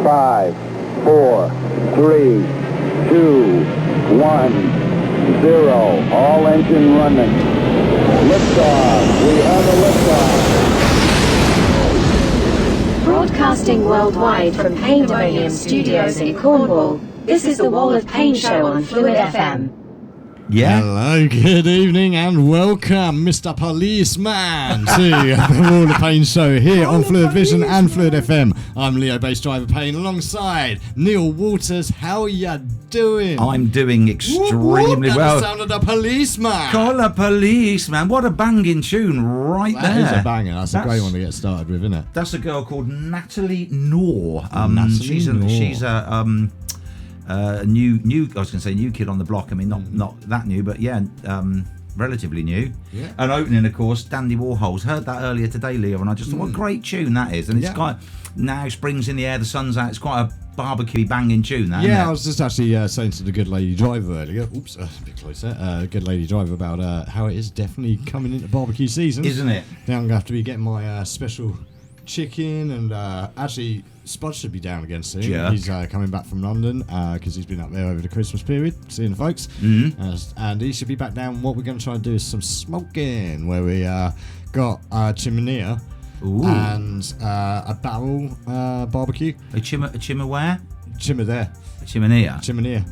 5, 4, 3, 2, 1, 0. All engine running. Liftoff. We have a liftoff. Broadcasting worldwide from Paine Studios in Cornwall, this is the Wal of Paine show on Phluid FM. Yeah. Hello, good evening, and welcome, Mr. Policeman, to the Wal of Paine show here on Phluid Vision and Phluid FM. I'm Leo Bass Driver Paine alongside Neil Waters. How ya doing? I'm doing extremely well. That's the sound of the policeman. Call a policeman. What a banging tune right there. That is a banger. That's a great one to get started with, isn't it? That's a girl called Natalie Knorr. She's a new. I was going to say new kid on the block. I mean, not that new, but yeah, relatively new. Yeah. And opening, of course, Dandy Warhols. Heard that earlier today, Leo, and I just thought, what a great tune that is. And it's quite now spring's in the air, the sun's out. It's quite a barbecue banging tune. That, I was just actually saying to the good lady driver earlier. Oops, a bit closer. Good lady driver about how it is definitely coming into barbecue season, isn't it? Now I'm going to have to be getting my special chicken, and actually Spud should be down again soon. Yeah. He's coming back from London because he's been up there over the Christmas period seeing the folks, and he should be back down. What we're going to try and do is some smoking, where we got a chiminea and a barrel barbecue. A chimmer where? Chimmer there. A chiminea. Chiminea.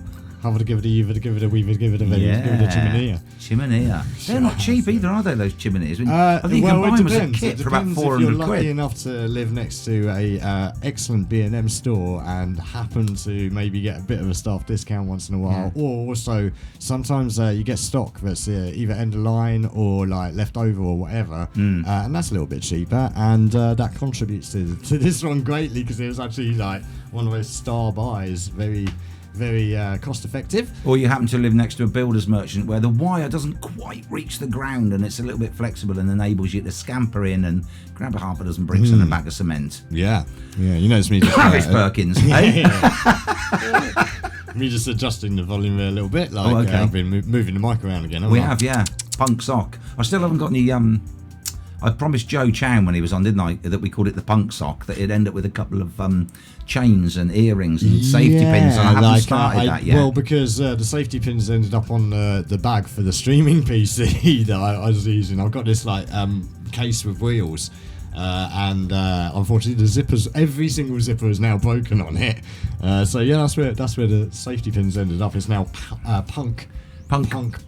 Have to give it a, you've to give it a, we've to give it a, give it a chiminea. Chiminea. They're not cheap either, are they, those chimeneas? I think you can buy them as a kit for about 400 quid. If you're lucky enough to live next to a excellent B&M store and happen to maybe get a bit of a staff discount once in a while, or also sometimes you get stock that's either end of line or like leftover or whatever, and that's a little bit cheaper, and that contributes to this one greatly because it was actually like one of those star buys, very cost effective. Or you happen to live next to a builder's merchant where the wire doesn't quite reach the ground and it's a little bit flexible and enables you to scamper in and grab a half a dozen bricks and a bag of cement. Yeah, you know it's me. Travis Perkins. Me just adjusting the volume a little bit. Like I've been moving the mic around again. We have, yeah. Punk sock. I still haven't got any. I promised Joe Chown when he was on, didn't I, that we called it the punk sock, that it'd end up with a couple of chains and earrings and safety pins, and I haven't started that yet. Well, because the safety pins ended up on the bag for the streaming PC that I was using. I've got this like case with wheels, and unfortunately the zippers, every single zipper is now broken on it. So yeah, that's where the safety pins ended up. It's now punk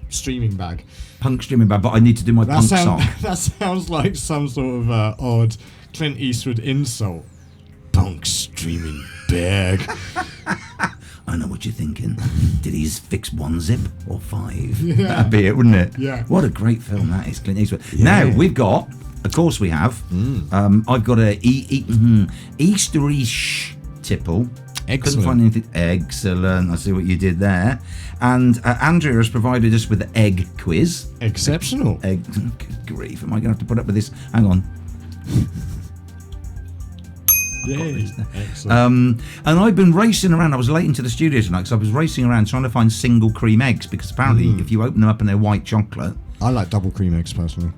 streaming bag. Punk streaming bag, but I need to do my punk sock. That sounds like some sort of odd Clint Eastwood insult. Punk streaming bag. I know what you're thinking. Did he fix one zip or five? Yeah. That'd be it, wouldn't it? Yeah. What a great film that is, Clint Eastwood. Yeah. Now, we've got, of course we have, I've got a Easterish Tipple. Excellent. Couldn't find anything. Excellent. I see what you did there. And Andrea has provided us with the egg quiz. Exceptional. Egg. Good grief. Am I going to have to put up with this? Hang on. Yeah. Excellent. And I've been racing around. I was late into the studio tonight because I was racing around trying to find single cream eggs, because apparently if you open them up and they're white chocolate. I like double cream eggs personally.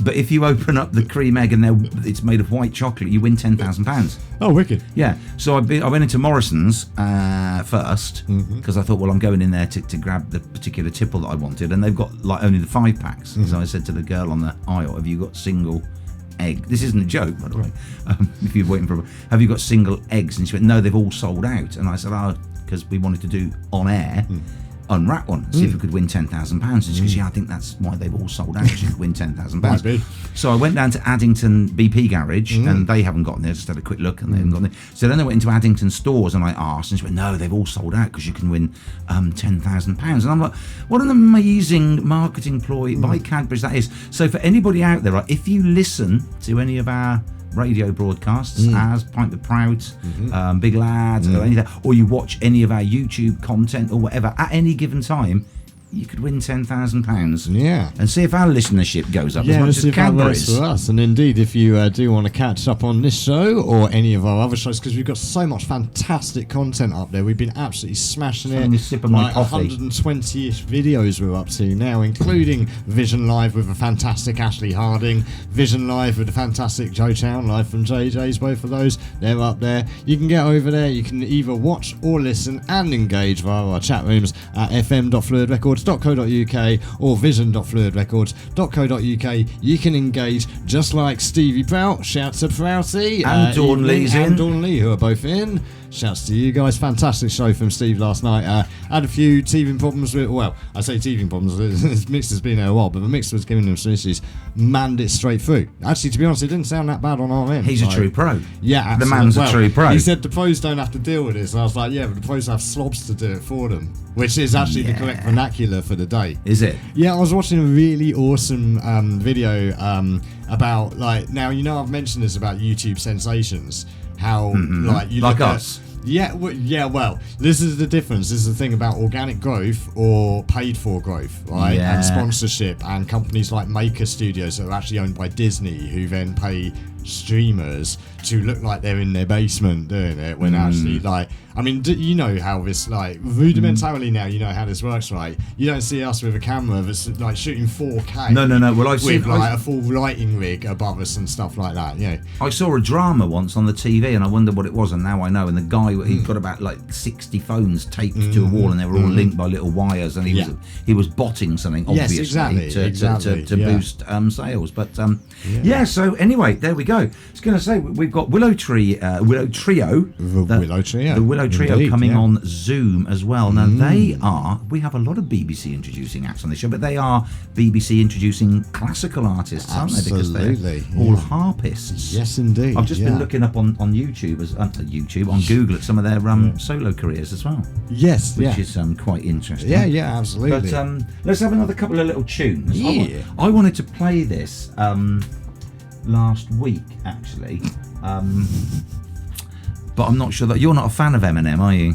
But if you open up the cream egg and it's made of white chocolate, you win £10,000. Oh, wicked. Yeah. So I went into Morrison's first because I thought, well, I'm going in there to grab the particular tipple that I wanted, and they've got like only the 5 packs. So I said to the girl on the aisle, have you got single egg? This isn't a joke, by the way. If you're waiting for have you got single eggs? And she went, no, they've all sold out. And I said, because we wanted to do on air. Unwrap one, see if we could win £10,000. And she goes, yeah, I think that's why they've all sold out. You could win £10,000. So I went down to Addington BP Garage, and they haven't gotten there. Just had a quick look, and they haven't gotten there. So then I went into Addington stores, and I asked, and she went, no, they've all sold out because you can win £10,000. And I'm like, what an amazing marketing ploy by Cadbury's that is. So for anybody out there, if you listen to any of our radio broadcasts as Pint with Prout, Big Lads, or anything, or you watch any of our YouTube content or whatever at any given time, you could win £10,000. Yeah. And see if our listenership goes up as Yeah, much let's as see if that works Cadbury's. for us. And indeed, if you do want to catch up on this show or any of our other shows, because we've got so much fantastic content up there, we've been absolutely smashing Having it. a sip of my Like coffee. 120-ish videos we're up to now, including Vision Live with a fantastic Ashley Harding, Vision Live with the fantastic Joe Chown, live from JJ's, both of those, they're up there. You can get over there, you can either watch or listen and engage via our chat rooms at fm.fluidrecords.co.uk or vision.fluidrecords.co.uk. You can engage just like Stevie Prout, shout to Prouty, And Dawn Lee's and in. Dawn Lee, who are both in. Shouts to you guys. Fantastic show from Steve last night. Had a few teething problems with, well, I say teething problems, this mixer's been there a while, but the mixer was giving them some issues. Manned it straight through. Actually, to be honest, it didn't sound that bad on our end. He's a true pro. Yeah, absolutely. The man's a true pro. He said the pros don't have to deal with this. And I was like, yeah, but the pros have slobs to do it for them, which is actually the correct vernacular for the day. Is it? Yeah, I was watching a really awesome video about, like, now, you know, I've mentioned this about YouTube sensations, how, like, you Like look us. Well, this is the difference. This is the thing about organic growth or paid for growth, right? Yeah. And sponsorship and companies like Maker Studios that are actually owned by Disney, who then pay streamers to look like they're in their basement doing it when actually, like, I mean, you know how this, like, rudimentarily now, you know how this works, right? You don't see us with a camera that's like shooting 4K. No. Well, I've with seen like a full lighting rig above us and stuff like that. You know. I saw a drama once on the TV, and I wondered what it was, and now I know. And the guy, he'd got about like 60 phones taped to a wall, and they were all linked by little wires, and he was botting something, Yes, obviously, exactly, to boost sales. But so anyway, there we go. I was going to say we've got Willow Trio, The Willow Trio. the Willow Trio Indeed, coming yeah. on Zoom as well. Now we have a lot of BBC introducing acts on this show, but they are BBC introducing classical artists, aren't they? Because Absolutely, they're all harpists. Yes, indeed. I've just been looking up on YouTube on Google at some of their solo careers as well, Yes, which is quite interesting. yeah, absolutely. But let's have another couple of little tunes. Yeah. I wanted to play this last week actually, but I'm not sure that you're not a fan of Eminem, are you?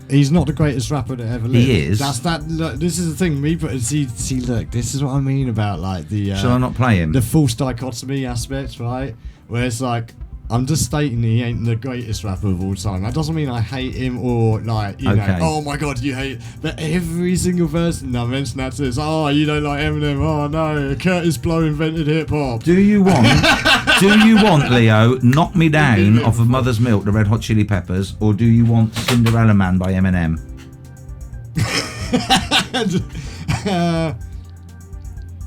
He's not the greatest rapper that ever lived. He is. Look, this is the thing. See, look, this is what I mean about, like, the. Shall I not play him? The false dichotomy aspect, right? Where it's like, I'm just stating he ain't the greatest rapper of all time. That doesn't mean I hate him or, like, you know, oh my god, you hate. But every single person I mention that says, oh, you don't like Eminem. Oh no, Curtis Blow invented hip hop. Do you want, Leo, Knock Me Down off of Mother's Milk, the Red Hot Chili Peppers, or do you want Cinderella Man by Eminem?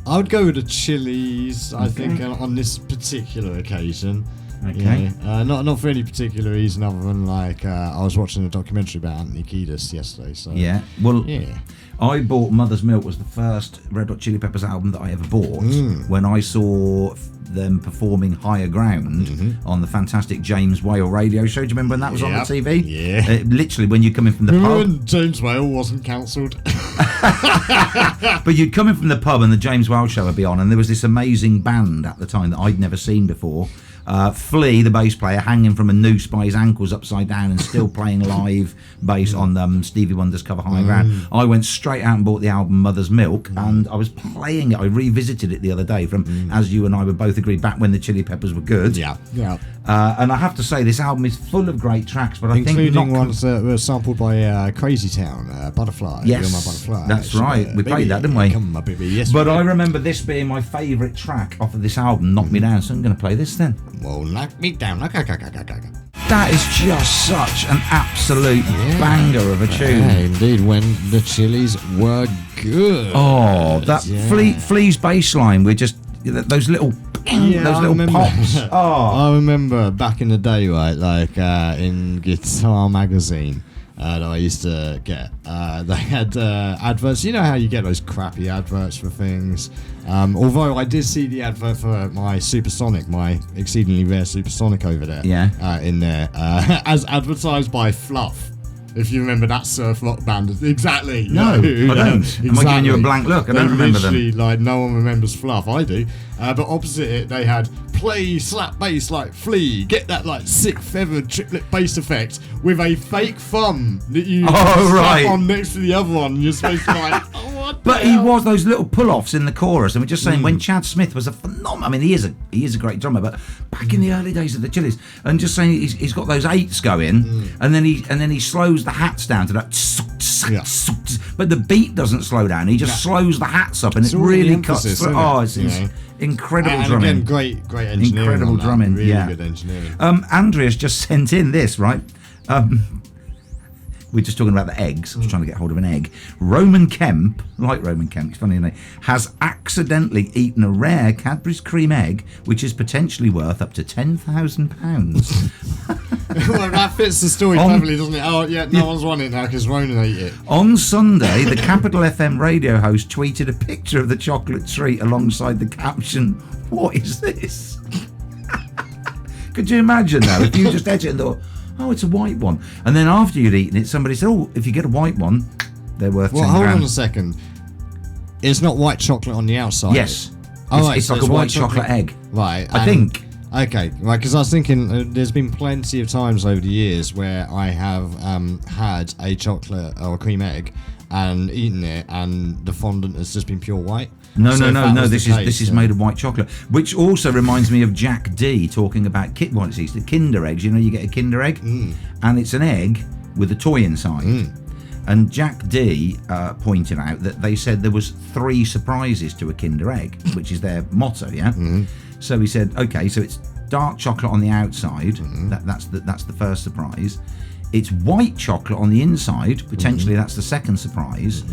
I would go with the Chili's, I think, on this particular occasion. Okay. Yeah. Not for any particular reason other than, like, I was watching a documentary about Anthony Kiedis yesterday. So Yeah. Well, yeah. I bought Mother's Milk, was the first Red Hot Chili Peppers album that I ever bought when I saw them performing Higher Ground on the fantastic James Whale radio show. Do you remember when that was on the TV? Yeah. Literally when you come in from the Remember pub. when James Whale wasn't cancelled? But you'd come in from the pub and the James Whale show would be on, and there was this amazing band at the time that I'd never seen before. Flea, the bass player, hanging from a noose by his ankles upside down and still playing live bass on Stevie Wonder's cover High Ground. I went straight out and bought the album Mother's Milk, and I was playing it. I revisited it the other day from, as you and I would both agree, back when the Chili Peppers were good. Yeah. And I have to say, this album is full of great tracks, but I think including ones that were sampled by Crazy Town, Butterfly. Yes, You're My Butterfly. that's right. We played that, didn't we? Come on, my baby. Yes. But I remember this being my favourite track off of this album, Knock Me Down, so I'm going to play this then. Well, knock me down. That is just such an absolute banger of a tune. Yeah, indeed, when the Chili's were good. Oh, that Flea's bass line, we're just, those little pops. I remember back in the day, right, like in Guitar Magazine that I used to get, they had adverts. You know how you get those crappy adverts for things? Although I did see the advert for my Supersonic, my exceedingly rare Supersonic over there. Yeah. In there, as advertised by Fluff. if you remember that surf rock band. Exactly. No, I don't. Exactly. Am I giving you a blank look? I don't remember them. Like, no one remembers Fluff. I do. But opposite it, they had play slap bass like Flea. Get that like sick feathered triplet bass effect with a fake thumb that you slap on next to the other one. And you're supposed to like, what? But he was those little pull-offs in the chorus, and we're just saying when Chad Smith was a phenomenal. I mean, he is a great drummer, but back in the early days of the Chili's, and just saying he's got those eights going, and then he slows the hats down to that. But the beat doesn't slow down. He just slows the hats up, and it really cuts through. Oh, it's incredible drumming. Again, great engineering. Incredible drumming. Really yeah, good engineering. Andrea's just sent in this, right. We're just talking about the eggs. I was trying to get hold of an egg. Roman Kemp, like Roman Kemp, it's funny, isn't it? Has accidentally eaten a rare Cadbury's cream egg, which is potentially worth up to £10,000. Well, that fits the story perfectly, doesn't it? Oh, yeah, no one's won it now because Ronan ate it. On Sunday, the Capital FM radio host tweeted a picture of the chocolate treat alongside the caption, "What is this?" Could you imagine, though, if you just ate it and thought, oh, it's a white one. And then after you'd eaten it, somebody said, oh, if you get a white one, they're worth £10,000. Hold on a second. It's not white chocolate on the outside. Yes. It's like a white chocolate egg. Right. I think. Okay, right, because I was thinking there's been plenty of times over the years where I have had a chocolate or a cream egg and eaten it, and the fondant has just been pure white. No. This is made of white chocolate, which also reminds me of Jack D talking about Kinder eggs. You know, you get a Kinder egg, and it's an egg with a toy inside. And Jack D pointed out that they said there was 3 surprises to a Kinder egg, which is their motto. Yeah. So he said, okay, so it's dark chocolate on the outside. That's the first surprise. It's white chocolate on the inside. Potentially, that's the second surprise.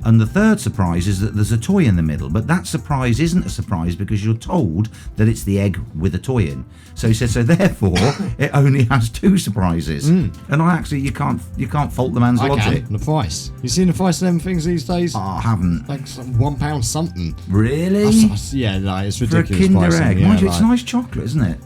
And the third surprise is that there's a toy in the middle, but that surprise isn't a surprise because you're told that it's the egg with a toy in. So he said, so therefore it only has 2 surprises. And I actually, you can't fault the man's logic. The price. You seen the price of them things these days? Oh, I haven't. Like £1 something. Really? Yeah, like, it's for ridiculous. For a Kinder egg. Yeah, Mind you, it's nice chocolate, isn't it?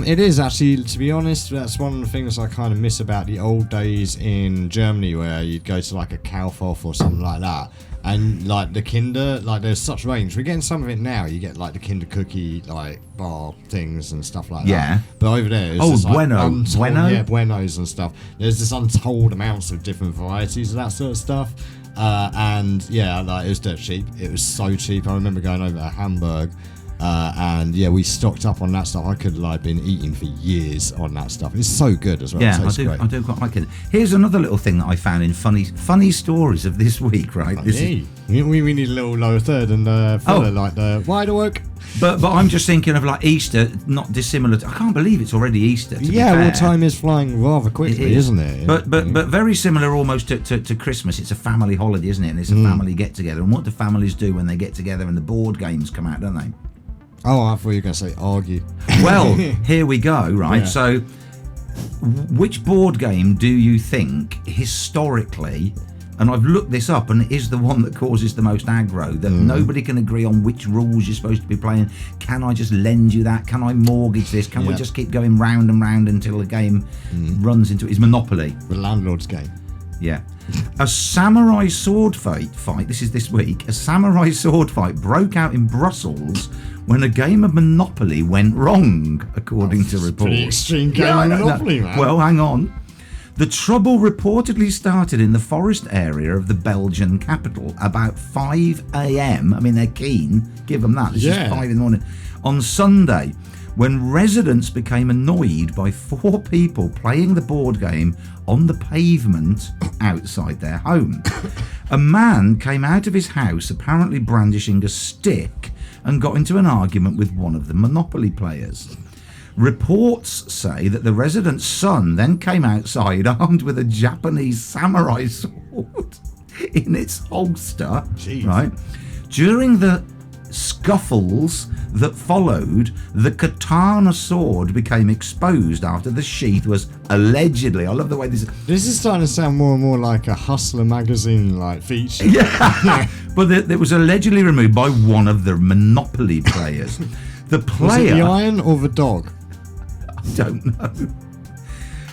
It is actually, to be honest. That's one of the things I kind of miss about the old days in Germany, where you'd go to like a Kaufhof or something like that, and like the Kinder, like there's such range. We're getting some of it now. You get like the Kinder cookie like bar things and stuff like that. But over there, it's Bueno. Yeah, Buenos and stuff. There's this untold amounts of different varieties of that sort of stuff. And yeah, like it was dirt cheap. It was so cheap. I remember going over to Hamburg. And yeah, we stocked up on that stuff. I could have like been eating for years on that stuff. It's so good as well. Yeah, I do quite like it. Here's another little thing that I found in funny stories of this week. Right, we need a little lower third and fella like the wide awake. But I'm just thinking of like Easter, not dissimilar. I can't believe it's already Easter. Well, time is flying rather quickly, isn't it? But very similar almost to Christmas. It's a family holiday, isn't it? And it's a family get together. And what do families do when they get together and the board games come out, don't they? Oh, I thought you were going to say argue. Well, here we go, right? Yeah. So, which board game do you think, historically, and I've looked this up, and it is the one that causes the most aggro, that nobody can agree on which rules you're supposed to be playing. Can I just lend you that? Can I mortgage this? Can we just keep going round and round until the game runs into it? Is Monopoly. The landlord's game. Yeah. A samurai sword fight, this is this week, a samurai sword fight broke out in Brussels when a game of Monopoly went wrong, according to reports. Pretty extreme game of Monopoly, man. Well, hang on. The trouble reportedly started in the forest area of the Belgian capital about 5 a.m. I mean, they're keen. Give them that. This is 5 in the morning. On Sunday, when residents became annoyed by 4 people playing the board game on the pavement outside their home. A man came out of his house apparently brandishing a stick and got into an argument with one of the Monopoly players. Reports say that the resident's son then came outside armed with a Japanese samurai sword in its holster. Jeez. Right? During the scuffles that followed, the katana sword became exposed after the sheath was allegedly, I love the way this is starting to sound more and more like a Hustler magazine like feature. Yeah. But it was allegedly removed by one of the Monopoly players. The player, was it the iron or the dog? I don't know.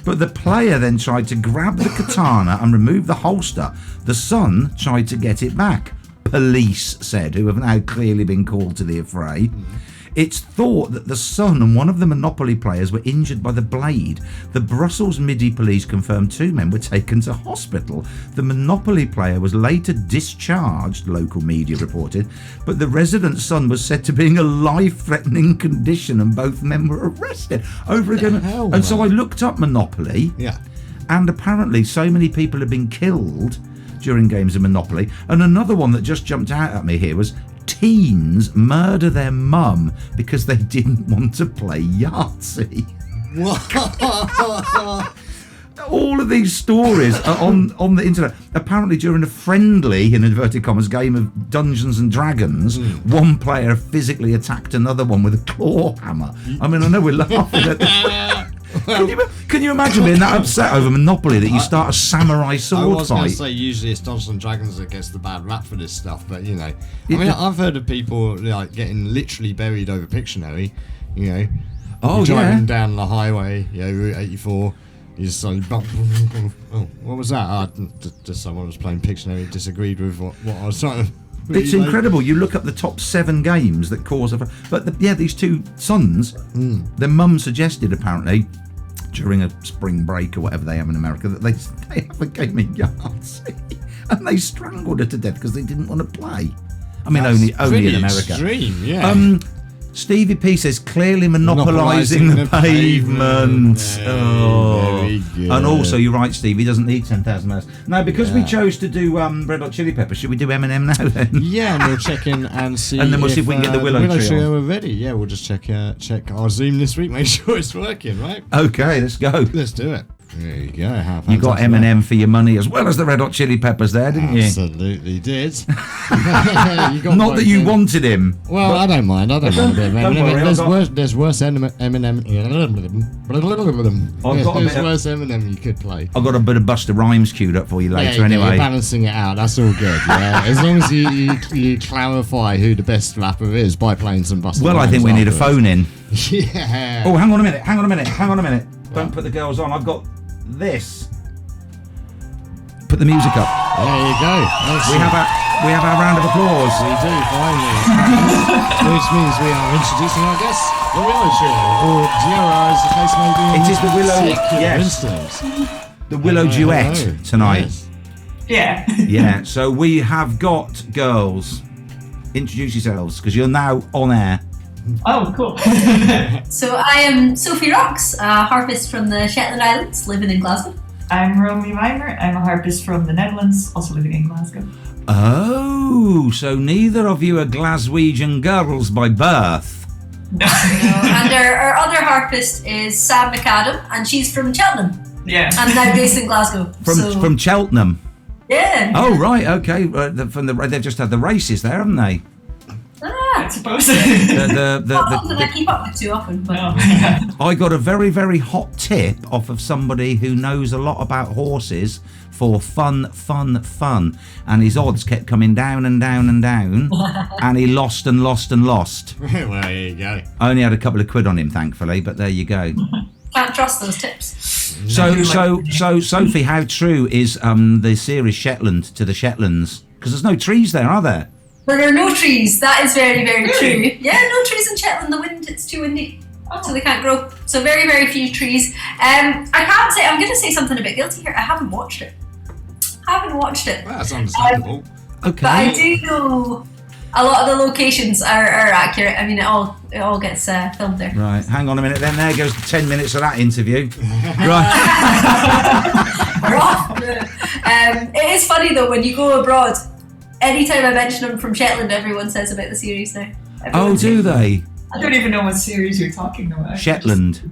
But the player then tried to grab the katana and remove the holster. The son tried to get it back. Police said, who have now clearly been called to the affray. It's thought that the son and one of the Monopoly players were injured by the blade. The Brussels Midi police confirmed 2 men were taken to hospital. The Monopoly player was later discharged, local media reported, but the resident's son was said to be in a life-threatening condition and both men were arrested over again. Hell, and so I looked up Monopoly, and apparently so many people have been killed during games of Monopoly. And another one that just jumped out at me here was teens murder their mum because they didn't want to play Yahtzee. All of these stories are on the internet. Apparently during a friendly, in inverted commas, game of Dungeons and Dragons, one player physically attacked another one with a claw hammer. I mean, I know we're laughing at this. Can you imagine being that upset over Monopoly that you start a samurai sword fight? I was going to say usually it's Dungeons and Dragons that gets the bad rap for this stuff, but you know, I mean, I've heard of people like getting literally buried over Pictionary. You know, you're driving down the highway, Route 84. You just suddenly bump. Oh, what was that? Just someone was playing Pictionary, disagreed with what I was trying to. It's incredible. You look up the top 7 games that cause but these 2 sons, their mum suggested apparently during a spring break or whatever they have in America that they have a game of Yahtzee and they strangled her to death because they didn't want to play. I mean, only in America. Extreme, yeah. Stevie P says clearly monopolising the pavement. Very good. And also, you're right, Steve. He doesn't need 10,000 hours. Now, because we chose to do Red Hot Chili Peppers, should we do Eminem now then? Yeah, and we'll check in and see. And then we'll see if we can get the Willow Trio are ready. Yeah, we'll just check our Zoom this week. Make sure it's working, right? Okay, let's go. Let's do it. There you go. You got Eminem for your money as well as the Red Hot Chili Peppers there, didn't you? Absolutely did. You got not that you wanted him. Well, I don't mind. I don't mind a bit of Eminem. There's worse Eminem. There's worse Eminem you could play. I've got a bit of Busta Rhymes queued up for you later anyway. You're balancing it out. That's all good. Yeah? As long as you clarify who the best rapper is by playing some Busta Rhymes. Well, I think we need a phone in. Yeah. Oh, hang on a minute. Don't put the girls on. I've got this. Put the music up. There you go. We have our round of applause. We do, finally. Which means we are introducing our guest, the Willow Trio, or Duo as the case may be. It is the Willow, the Willow duet tonight. Yes. Yeah. Yeah, so we have got girls. Introduce yourselves, because you're now on air. Oh, cool. So I am Sophie Rocks, a harpist from the Shetland Islands, living in Glasgow. I'm Romy Weimer. I'm a harpist from the Netherlands, also living in Glasgow. Oh, so neither of you are Glaswegian girls by birth. No. And our other harpist is Sam McAdam, and she's from Cheltenham. Yeah. And now based in Glasgow. From Cheltenham. Yeah. Oh right, okay. They've just had the races there, haven't they? I suppose. Not something I keep up with too often. But. No. I got a very, very hot tip off of somebody who knows a lot about horses for fun. And his odds kept coming down and down and down. And he lost. Well, there you go. I only had a couple of quid on him, thankfully, but there you go. Can't trust those tips. So Sophie, how true is the series Shetland to the Shetlands? Because there's no trees there, are there? There are no trees. That is very, very true. Yeah, no trees in Shetland. The wind, it's too windy. So they can't grow. So very, very few trees. I'm going to say something a bit guilty here. I haven't watched it. Well, that's understandable. Okay. But I do know a lot of the locations are accurate. I mean, it all gets filmed there. Right, hang on a minute then. There goes 10 minutes of that interview. Right. We're off. It is funny though, when you go abroad, anytime I mention them from Shetland, everyone says about the series now. Oh, do they? I don't even know what series you're talking about. Shetland.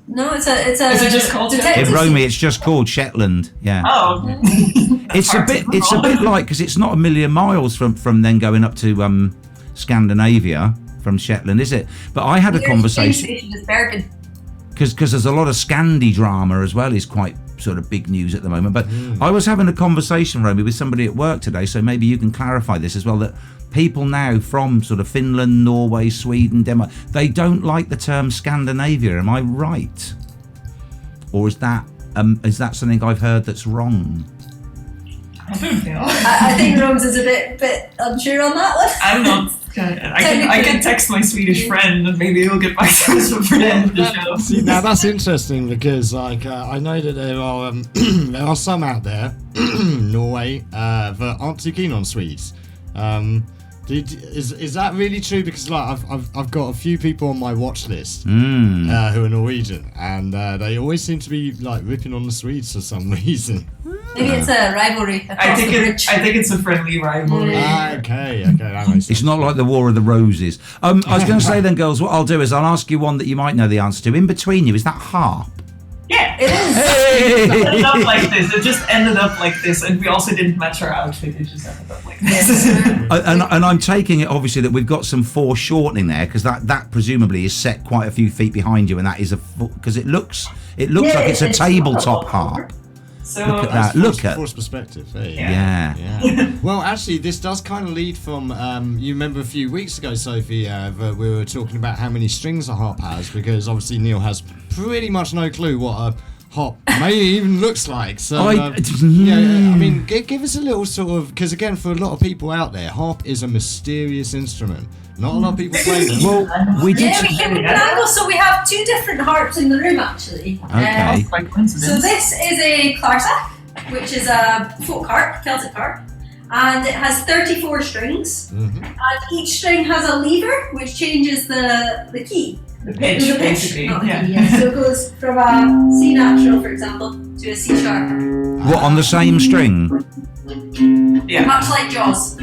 No, it's a. Is it just called detective? In Romy, it's just called Shetland. Yeah. Oh. It's a bit like, because it's not a million miles from then going up to Scandinavia from Shetland, is it? But I had a conversation. Because there's a lot of Scandi drama as well, is quite sort of big news at the moment. But I was having a conversation, Romy, with somebody at work today, so maybe you can clarify this as well, that people now from sort of Finland, Norway, Sweden, Denmark, they don't like the term Scandinavia. Am I right? or is that something I've heard that's wrong? I don't know. I think Rose is a bit unsure on that one. I'm not. I can text my Swedish friend and maybe he'll get back to us for the end of the show. See, now that's interesting because like I know that there are there are some out there, Norway, that aren't too keen on Swedes. Is that really true? Because like I've got a few people on my watch list who are Norwegian, and they always seem to be like ripping on the Swedes for some reason. Maybe it's a rivalry. I think it's a friendly rivalry. Okay, that makes sense. It's not like the War of the Roses. I was going to say then, girls, what I'll do is I'll ask you one that you might know the answer to. In between you, is that harp? Yeah, It is. it ended up like this. It just ended up like this, and we also didn't match our outfit. It just ended up like this. And I'm taking it obviously that we've got some foreshortening there because that presumably is set quite a few feet behind you, and that is because it looks like it's a tabletop harp. So Look at that. Look at. Forced perspective. Hey. Yeah. Well, actually, this does kind of lead from. You remember a few weeks ago, Sophie, that we were talking about how many strings a harp has, because obviously Neil has pretty much no clue what a harp may even looks like. So, I mean, give us a little sort of, because again, for a lot of people out there, harp is a mysterious instrument. Not a lot of people play them. Well, we did. Yeah, we can angle. So we have two different harps in the room actually. Okay. by coincidence. So this is a Clarsach, which is a folk harp, Celtic harp, and it has 34 strings. And each string has a lever which changes the key. The pitch, basically. Not the Yeah. key, yeah. So it goes from a C natural, for example, to a C sharp. What, on the same string? Yeah. Much like Jaws.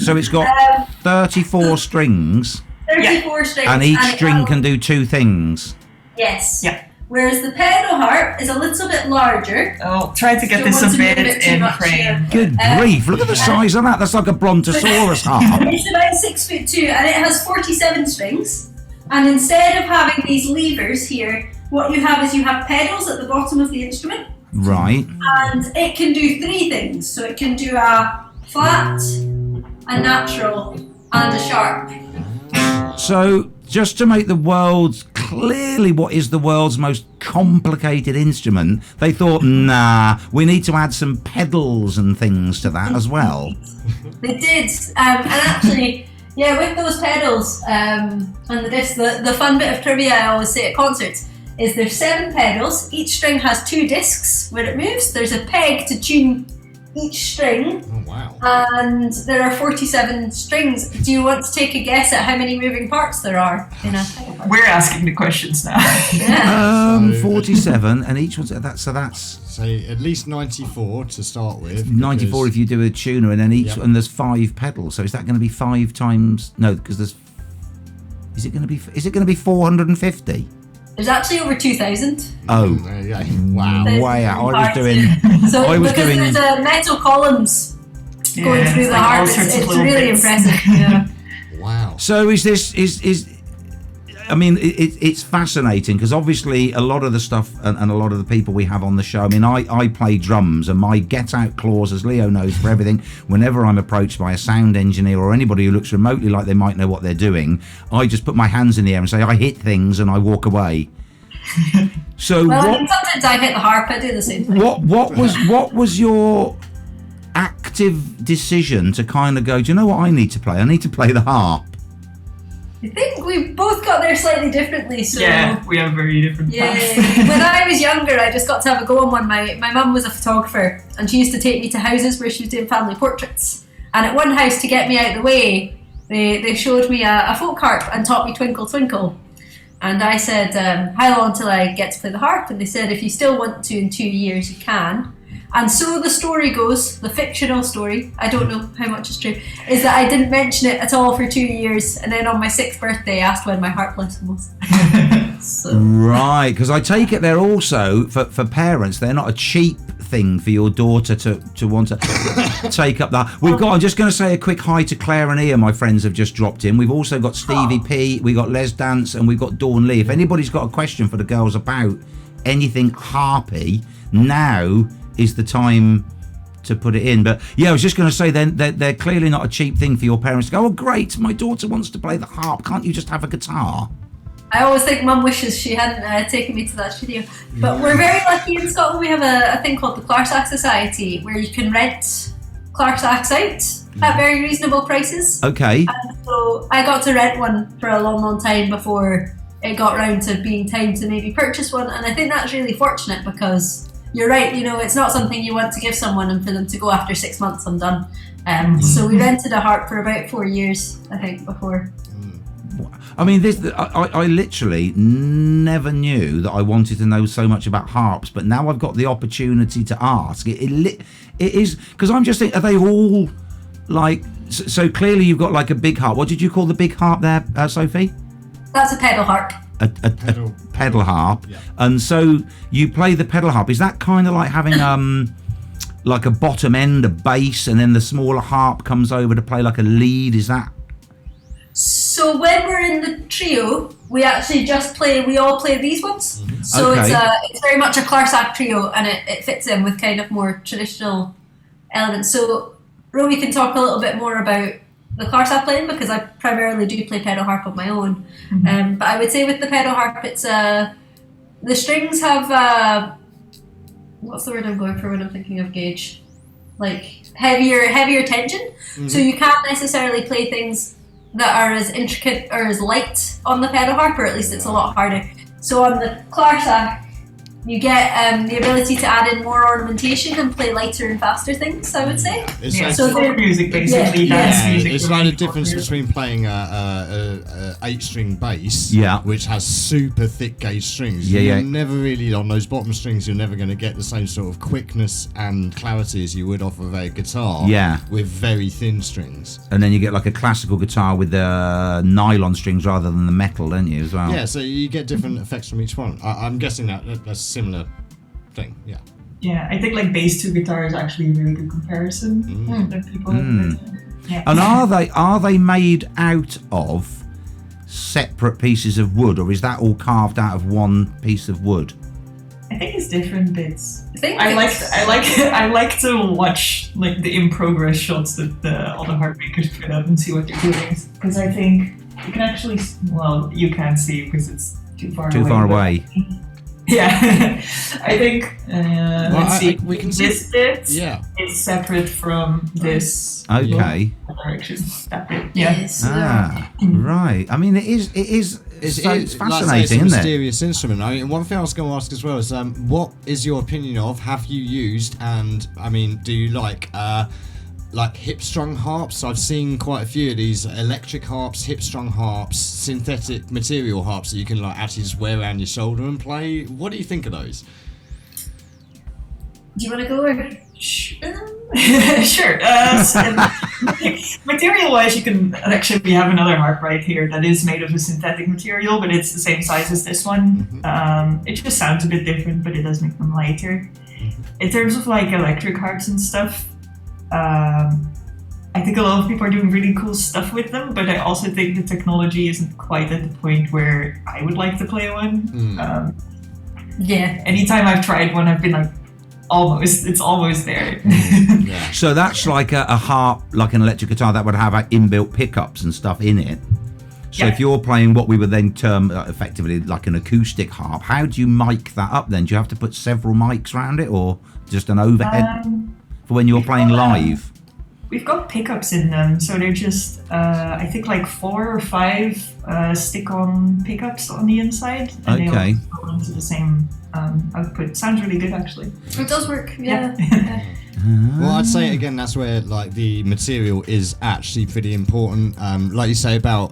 So it's got 34 strings, 34 strings. and each string it can do two things. Yes. Yeah. Whereas the pedal harp is a little bit larger. I'll try to get Don't this want a to move bit it too in much frame. here. Good grief, look at the size of that. That's like a brontosaurus harp. It's about 6'2", and it has 47 strings. And instead of having these levers here, what you have is you have pedals at the bottom of the instrument, Right. and it can do three things. So it can do a flat, a natural, and a sharp. So, just to make the world's clearly what is the world's most complicated instrument, they thought, nah, we need to add some pedals and things to that as well. They did, and actually, yeah, with those pedals and the disc, the fun bit of trivia I always say at concerts is there's 7 pedals. Each string has 2 discs where it moves. There's a peg to tune each string. Oh, wow. And there are 47 strings. Do you want to take a guess at how many moving parts there are in a pedal? We're asking the questions now. Yeah. 47, and each one's that's Say at least 94 to start with. 94 if you do a tuner, and then each and there's 5 pedals. So is that going to be 5 times? No, because there's. Is it going to be 450? There's actually over 2,000. Oh, There you go. Wow. way out. I was doing. So I was because doing. there's metal columns going Yeah, through it's the like all harp, sorts of it's little really bits. impressive. Yeah. Wow. So is I mean, it's fascinating because obviously a lot of the stuff and a lot of the people we have on the show. I mean, I play drums, and my get out clause, as Leo knows, for everything. Whenever I'm approached by a sound engineer or anybody who looks remotely like they might know what they're doing, I just put my hands in the air and say I hit things and I walk away. So Well, I mean, sometimes I hit the harp. I do the same thing. what was your active decision to kind of go, do you know what I need to play? I need to play the harp. I think we both got there slightly differently. So Yeah, we have very different yeah. paths. When I was younger, I just got to have a go on one. My mum was a photographer, and she used to take me to houses where she was doing family portraits. And at one house, to get me out of the way, they showed me a folk harp and taught me Twinkle Twinkle. And I said, how long till I get to play the harp? And they said, if you still want to in 2 years, you can. And so the story goes, the fictional story, I don't know how much is true, is that I didn't mention it at all for 2 years. And then on my 6th birthday, I asked when my harp lesson was. So. Right, because I take it they're also, for parents, they're not a cheap thing for your daughter to want to take up that. I'm just going to say a quick hi to Claire and Ian, my friends have just dropped in. We've also got Stevie P, we've got Les Dance, and we've got Dawn Lee. If anybody's got a question for the girls about anything harpy, now is the time to put it in. But yeah, I was just going to say then they're clearly not a cheap thing for your parents to go, oh great, my daughter wants to play the harp, can't you just have a guitar? I always think Mum wishes she hadn't taken me to that studio. But we're very lucky in Scotland. We have a thing called the Clarsach Society where you can rent Clarsachs out at very reasonable prices. Okay. And so I got to rent one for a long, long time before it got round to being time to maybe purchase one. And I think that's really fortunate because you're right, you know, it's not something you want to give someone and for them to go after 6 months, I'm done. So we rented a harp for about 4 years, I think, before. I mean, I literally never knew that I wanted to know so much about harps, but now I've got the opportunity to ask. It is, because I'm just thinking, are they all like, so clearly you've got like a big harp. What did you call the big harp there, Sophie? That's a pedal harp. A pedal harp. Yeah. And so you play the pedal harp. Is that kind of like having like a bottom end, a bass, and then the smaller harp comes over to play like a lead? Is that? So when we're in the trio, we actually we all play these ones. Mm-hmm. So okay. It's very much a Clarsach trio, and it fits in with kind of more traditional elements. So Romy can talk a little bit more about the Clarsach playing because I primarily do play pedal harp of my own. Mm-hmm. But I would say with the pedal harp, it's the strings have what's the word I'm going for when I'm thinking of gauge? Like heavier tension. Mm-hmm. So you can't necessarily play things that are as intricate or as light on the pedal harp, or at least it's a lot harder. So on the Clarsach, you get the ability to add in more ornamentation and play lighter and faster things, I would say. It's like folk music, basically. Dance music. It's like the difference between playing a 8-string bass, which has super thick gauge strings. You're never really, on those bottom strings, you're never going to get the same sort of quickness and clarity as you would off of a guitar with very thin strings. And then you get like a classical guitar with the nylon strings rather than the metal, don't you, as well? Yeah, so you get different effects from each one. I'm guessing that's similar thing, Yeah, I think like bass to guitar is actually a really good comparison that people And are they made out of separate pieces of wood, or is that all carved out of one piece of wood? I think it's different bits. I like to watch like the in progress shots that all the harp makers put up and see what they're doing, because I think you can actually, well, you can't see because it's too far away. Yeah, I think. Let's see. We can this see. Bit is separate from this. Okay. Direction. That bit. Yes. Right. I mean, it's fascinating, like it's a isn't mysterious instrument. I mean, one thing I was going to ask as well is, what is your opinion of? Have you used? And I mean, do you like hip-strung harps? I've seen quite a few of these electric harps, hip-strung harps, synthetic material harps that you can like actually just wear around your shoulder and play. What do you think of those? Do you want to go over? Sure. Material-wise, you can actually, we have another harp right here that is made of a synthetic material, but it's the same size as this one. Mm-hmm. It just sounds a bit different, but it does make them lighter. Mm-hmm. In terms of like electric harps and stuff, I think a lot of people are doing really cool stuff with them, but I also think the technology isn't quite at the point where I would like to play one. Anytime I've tried one, I've been like, it's almost there. So that's like a harp, like an electric guitar that would have inbuilt pickups and stuff in it. So if you're playing what we would then term effectively like an acoustic harp, how do you mic that up then? Do you have to put several mics around it, or just an overhead for when you're playing live? We've got pickups in them, so they're just I think like 4 or 5 stick-on pickups on the inside, and they all go into the same output. Sounds really good, actually. It does work, yeah. Well, I'd say again that's where like the material is actually pretty important. Like you say about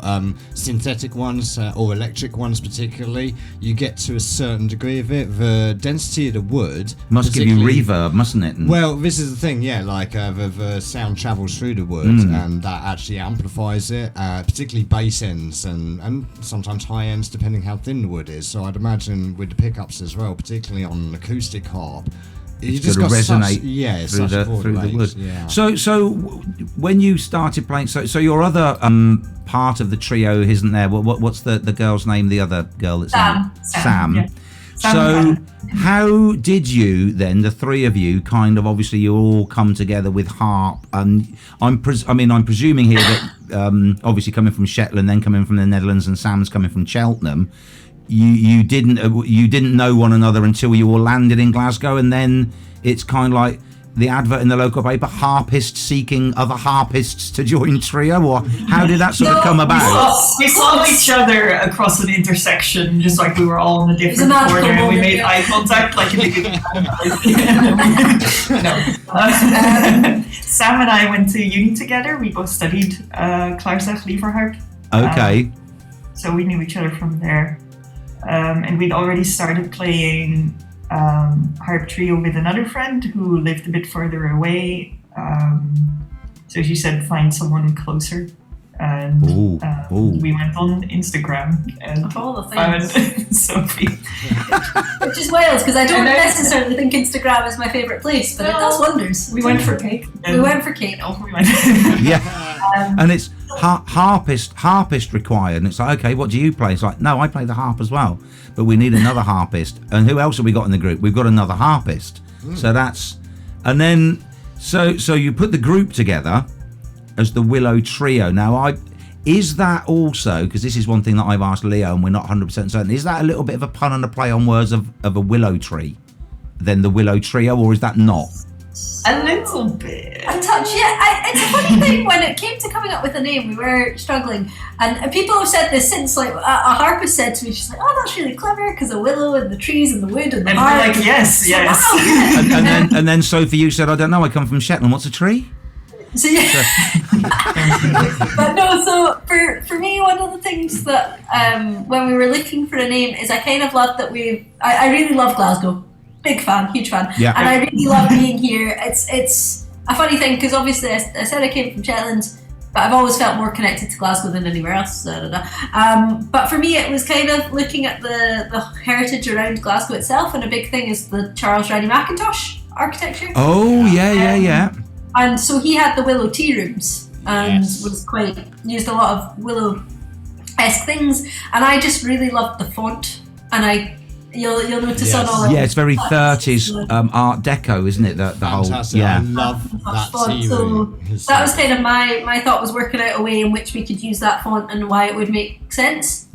synthetic ones or electric ones particularly, you get to a certain degree of it. The density of the wood must give you reverb, mustn't it? Well, this is the thing, like the sound travels through the wood and that actually amplifies it, particularly bass ends and sometimes high ends depending how thin the wood is. So I'd imagine with the pickups as well, particularly on an acoustic harp, you just got to resonate through the wood. Yeah. So when you started playing, so your other part of the trio isn't there? What's the girl's name? The other girl that's Sam. Sam. Yeah. So, how did you then, the three of you, kind of obviously you all come together with harp, and I'm presuming here that obviously coming from Shetland, then coming from the Netherlands, and Sam's coming from Cheltenham. You didn't know one another until you all landed in Glasgow, and then it's kind of like the advert in the local paper, harpist seeking other harpists to join trio, or how did that sort of come about? We saw each other across an intersection, just like we were all in a different corner, and we made eye contact like if you no. Sam and I went to uni together. We both studied Clarsach Lieverhart. Okay. So we knew each other from there. And we'd already started playing harp trio with another friend who lived a bit further away. So she said, find someone closer. And we went on Instagram and found Sophie. Which is wild, because I don't necessarily think Instagram is my favourite place, but it does wonders. We went for cake. We went for cake. Oh, we went. Yeah. And it's harpist required, and it's like, okay, what do you play? It's like, no, I play the harp as well, but we need another harpist. And who else have we got in the group? We've got another harpist. So that's, and then so you put the group together as the Willow Trio. Now, is that also, because this is one thing that I've asked Leo and we're not 100% certain, is that a little bit of a pun and a play on words of a willow tree, then the Willow Trio, or is that not? A little bit. A touch, yeah. It's a funny thing, when it came to coming up with a name, we were struggling. And people have said this since, like, a harpist said to me, she's like, oh, that's really clever, because the willow and the trees and the wood and the harp. And we're like, yes. Wow. and then Sophie, you said, I don't know, I come from Shetland, what's a tree? So yeah, but no. So for me, one of the things that when we were looking for a name is I kind of love that I really love Glasgow, big fan, huge fan, yeah. And I really love being here. It's a funny thing because obviously I said I came from Shetland, but I've always felt more connected to Glasgow than anywhere else. But for me, it was kind of looking at the heritage around Glasgow itself, and a big thing is the Charles Rennie Mackintosh architecture. Oh yeah. And so he had the Willow tea rooms and was used a lot of Willow-esque things. And I just really loved the font. And you'll notice on all it's very 30s Art Deco, isn't it? The whole, I love that tea room. So that was kind of my thought, was working out a way in which we could use that font and why it would make sense.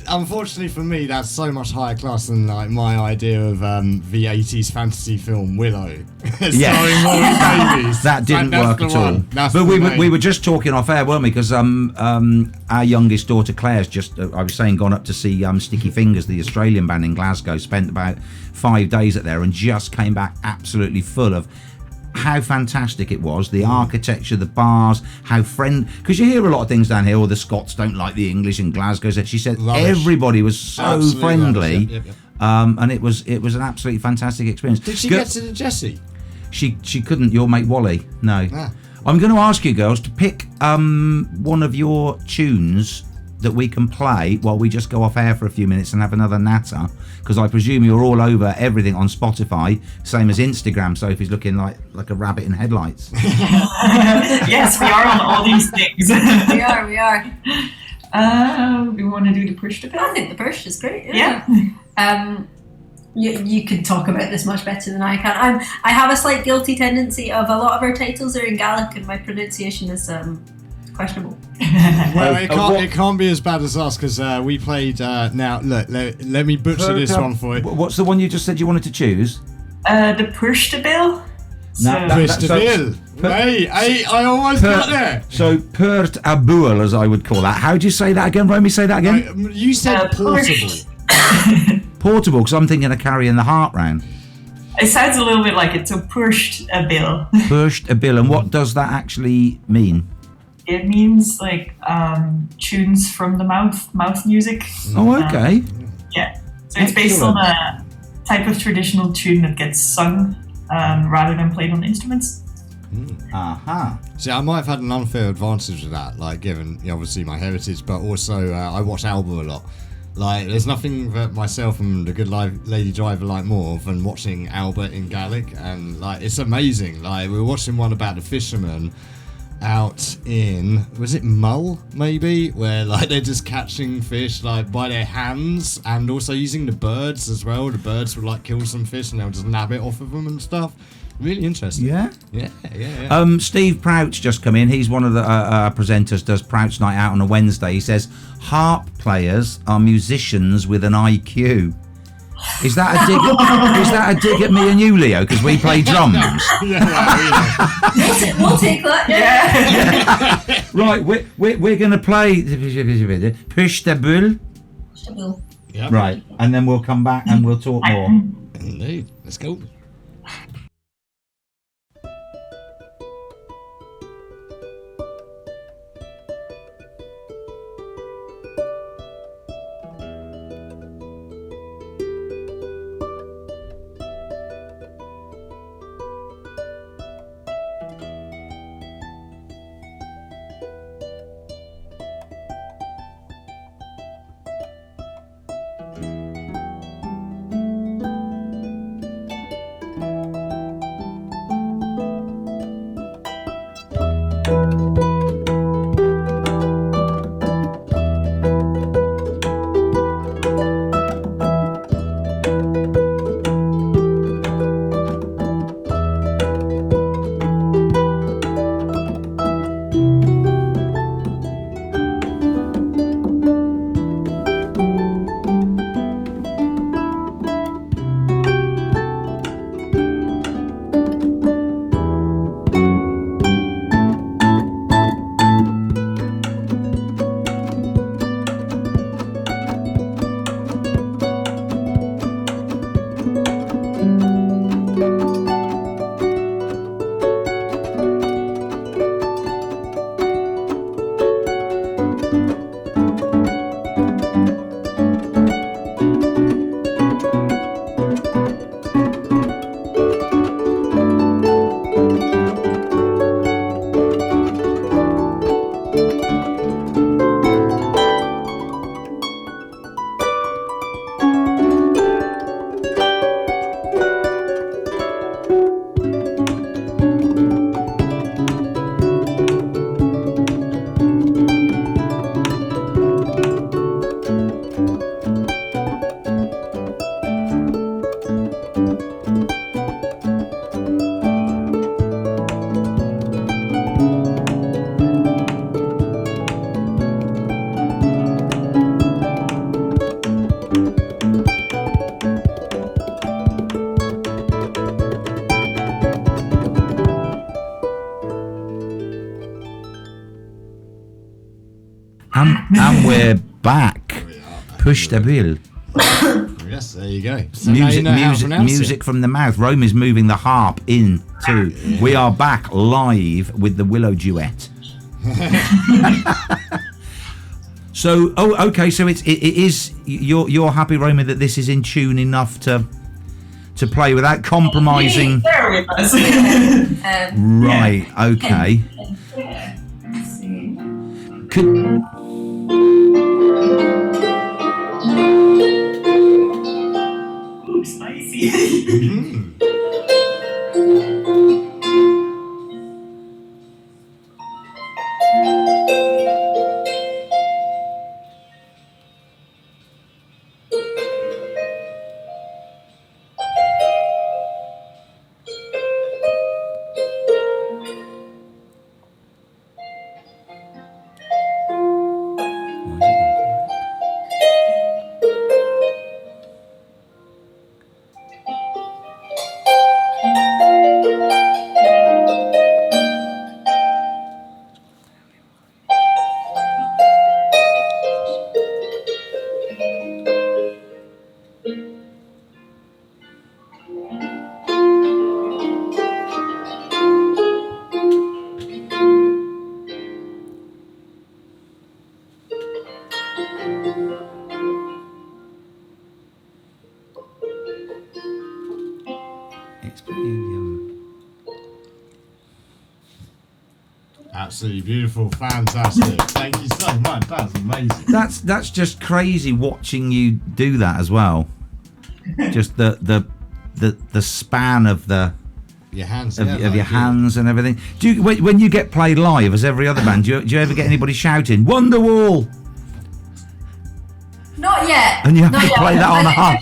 Unfortunately for me, that's so much higher class than like my idea of the 80s fantasy film Willow. Starring Warren Davies. That didn't work at all. But we were just talking off air, weren't we? Because our youngest daughter Claire's just, I was saying, gone up to see Sticky Fingers, the Australian band in Glasgow, spent about 5 days at there and just came back absolutely full of how fantastic it was, the architecture, the bars, how because you hear a lot of things down here, or the Scots don't like the English in Glasgow. She said everybody was so friendly, yep. And it was an absolutely fantastic experience. Did she get to the Jessie? She couldn't. Your mate Wally, no. I'm going to ask you girls to pick one of your tunes that we can play while we just go off air for a few minutes and have another natter, because I presume you're all over everything on Spotify, same as Instagram. Sophie's looking like a rabbit in headlights. Yes, we are on all these things. We are. We want to do the push to bell? I think the push is great. Yeah. You can talk about this much better than I can. I have a slight guilty tendency of a lot of our titles are in Gaelic and my pronunciation is questionable. Well, it can't be as bad as us, because we played. Now, look, let me butcher this one for you. What's the one you just said you wanted to choose? The push to bill. Push to bill. Hey, I almost got there. So, Pert a Buel, as I would call that. How do you say that again? Romy, say that again. You said portable. Portable, because I'm thinking of carrying the heart round. It sounds a little bit like it. So, pushed a bill. Pushed a bill, and what does that actually mean? It means like tunes from the mouth music. Oh, okay. So it's based on a type of traditional tune that gets sung rather than played on instruments. See, I might have had an unfair advantage of that, like given obviously my heritage, but also I watch Alba a lot. Like, there's nothing that myself and the good lady driver like more than watching Alba in Gaelic, and like it's amazing. Like, we were watching one about the fishermen. out in, was it Mull maybe, where like they're just catching fish like by their hands and also using the birds as well. The birds would like kill some fish and they'll just nab it off of them and stuff. Really interesting. Yeah. Steve Prouch just come in. He's one of the presenters, does Prouch Night Out on a Wednesday. He says harp players are musicians with an IQ. Is that a dig? Is that a dig at me and you, Leo? Because we play drums. We'll take that. Yeah. Right, we're going to play Push the Bull. Yep. Right, and then we'll come back and we'll talk more. Indeed. Let's go. And we're back. Push the bill. Yes, there you go. So music from the mouth. Rome is moving the harp in too. Yeah. We are back live with the Willow duet. So, okay. So it is. You're happy, Romy, that this is in tune enough to play without compromising. There with us. Right. Okay. Yeah. Let's see. Could. Ooh, spicy. Absolutely beautiful, fantastic. Thank you so much. That's amazing. That's just crazy watching you do that as well. Just the span of the your hands, of your hands and everything. Do you, when you get played live as every other band, do you ever get anybody shouting Wonderwall? Not yet. And you have to play that on a harp.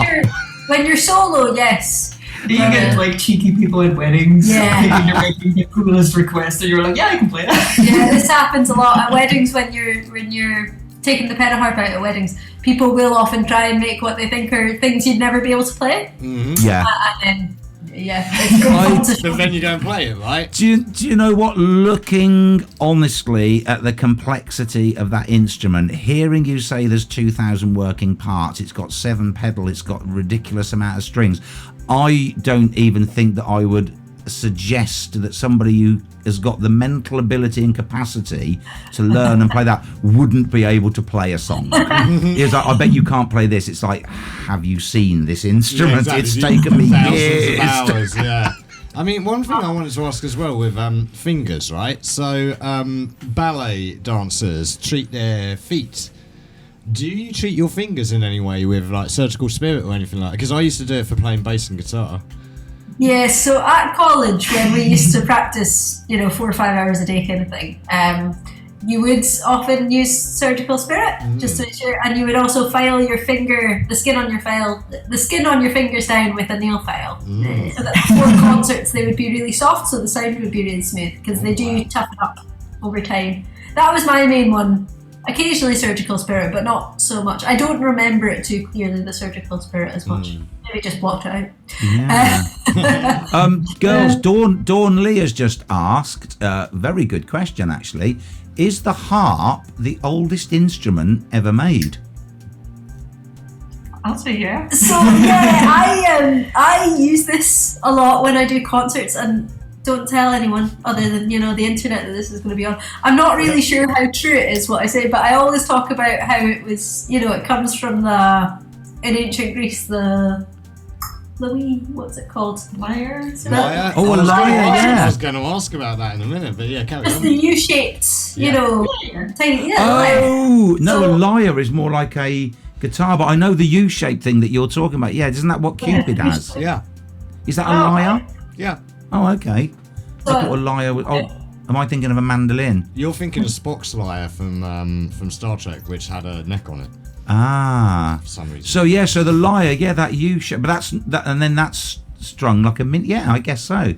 When you're solo, yes. Do you get like cheeky people at weddings? Yeah. Thinking you're making the coolest request, and you're like, yeah, I can play that. Yeah, this happens a lot at weddings when you're taking the pedal harp out at weddings. People will often try and make what they think are things you'd never be able to play. Mm-hmm. Yeah. And then, it's but then you don't play it, right? Do you know what? Looking honestly at the complexity of that instrument, hearing you say there's 2,000 working parts, it's got 7 pedals, it's got a ridiculous amount of strings. I don't even think that I would suggest that somebody who has got the mental ability and capacity to learn and play that wouldn't be able to play a song. It's like, I bet you can't play this. It's like, have you seen this instrument? Yeah, exactly. It's taken me years. Thousands of hours, yeah. I mean, one thing I wanted to ask as well with fingers, right? So ballet dancers treat their feet. Do you treat your fingers in any way with like surgical spirit or anything like that? Because I used to do it for playing bass and guitar. Yeah, so at college when we used to practice, 4 or 5 hours a day kind of thing, you would often use surgical spirit just to make sure, and you would also file the skin on your fingers down with a nail file, so that before concerts they would be really soft, so the sound would be really smooth, because they do toughen up over time. That was my main one. Occasionally surgical spirit, but not so much. I don't remember it too clearly, the surgical spirit, as much. Maybe just blocked it out. Yeah. Girls, Dawn Lee has just asked, very good question actually, is the harp the oldest instrument ever made? I'll say yeah. So yeah, I use this a lot when I do concerts, and don't tell anyone other than the internet that this is going to be on. I'm not really sure how true it is what I say, but I always talk about how it was, it comes from in ancient Greece, the what's it called? Lyre? Lyre? Oh, a lyre, yeah. I was going to ask about that in a minute, but yeah, carry It's on. the U-shaped, tiny. Oh, no, So- a lyre is more like a guitar, but I know the U-shaped thing that you're talking about. Yeah, isn't that what Cupid has? Yeah, Is that a lyre? yeah. Oh, okay. I thought a lyre was... Oh, am I thinking of a mandolin? You're thinking of Spock's lyre from Star Trek, which had a neck on it Ah. for some reason. So the lyre, yeah, that U-shape, but and then that's strung like a mint. Yeah, I guess so.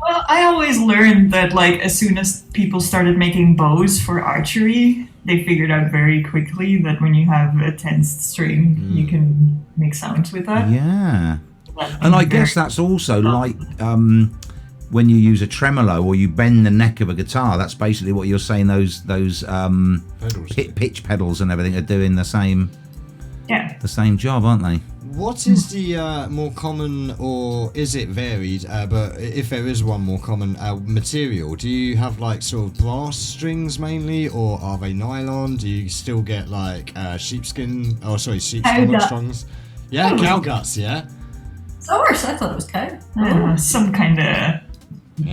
Well, I always learned that as soon as people started making bows for archery, they figured out very quickly that when you have a tensed string, you can make sounds with that. Yeah. And I guess that's also like when you use a tremolo or you bend the neck of a guitar. That's basically what you're saying. Those Pedals. pitch pedals and everything are doing the same job, aren't they? What is the more common, or is it varied? But if there is one more common material, do you have sort of brass strings mainly, or are they nylon? Do you still get sheepskin strings? Yeah, cow guts. Yeah. Oh, I thought it was cow. Some kind of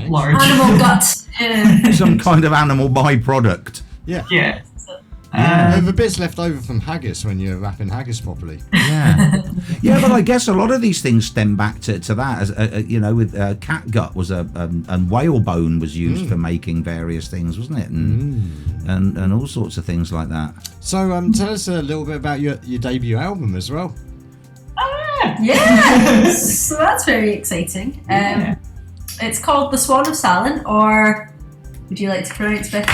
large Animal guts. Yeah. Some kind of animal byproduct. Yeah. Yeah. The bits left over from haggis when you're wrapping haggis properly. Yeah. Yeah, but I guess a lot of these things stem back to that. As with cat gut was and whalebone was used for making various things, wasn't it? And all sorts of things like that. So tell us a little bit about your debut album as well. Yes, so that's very exciting. It's called The Swan of Salen, or would you like to pronounce better?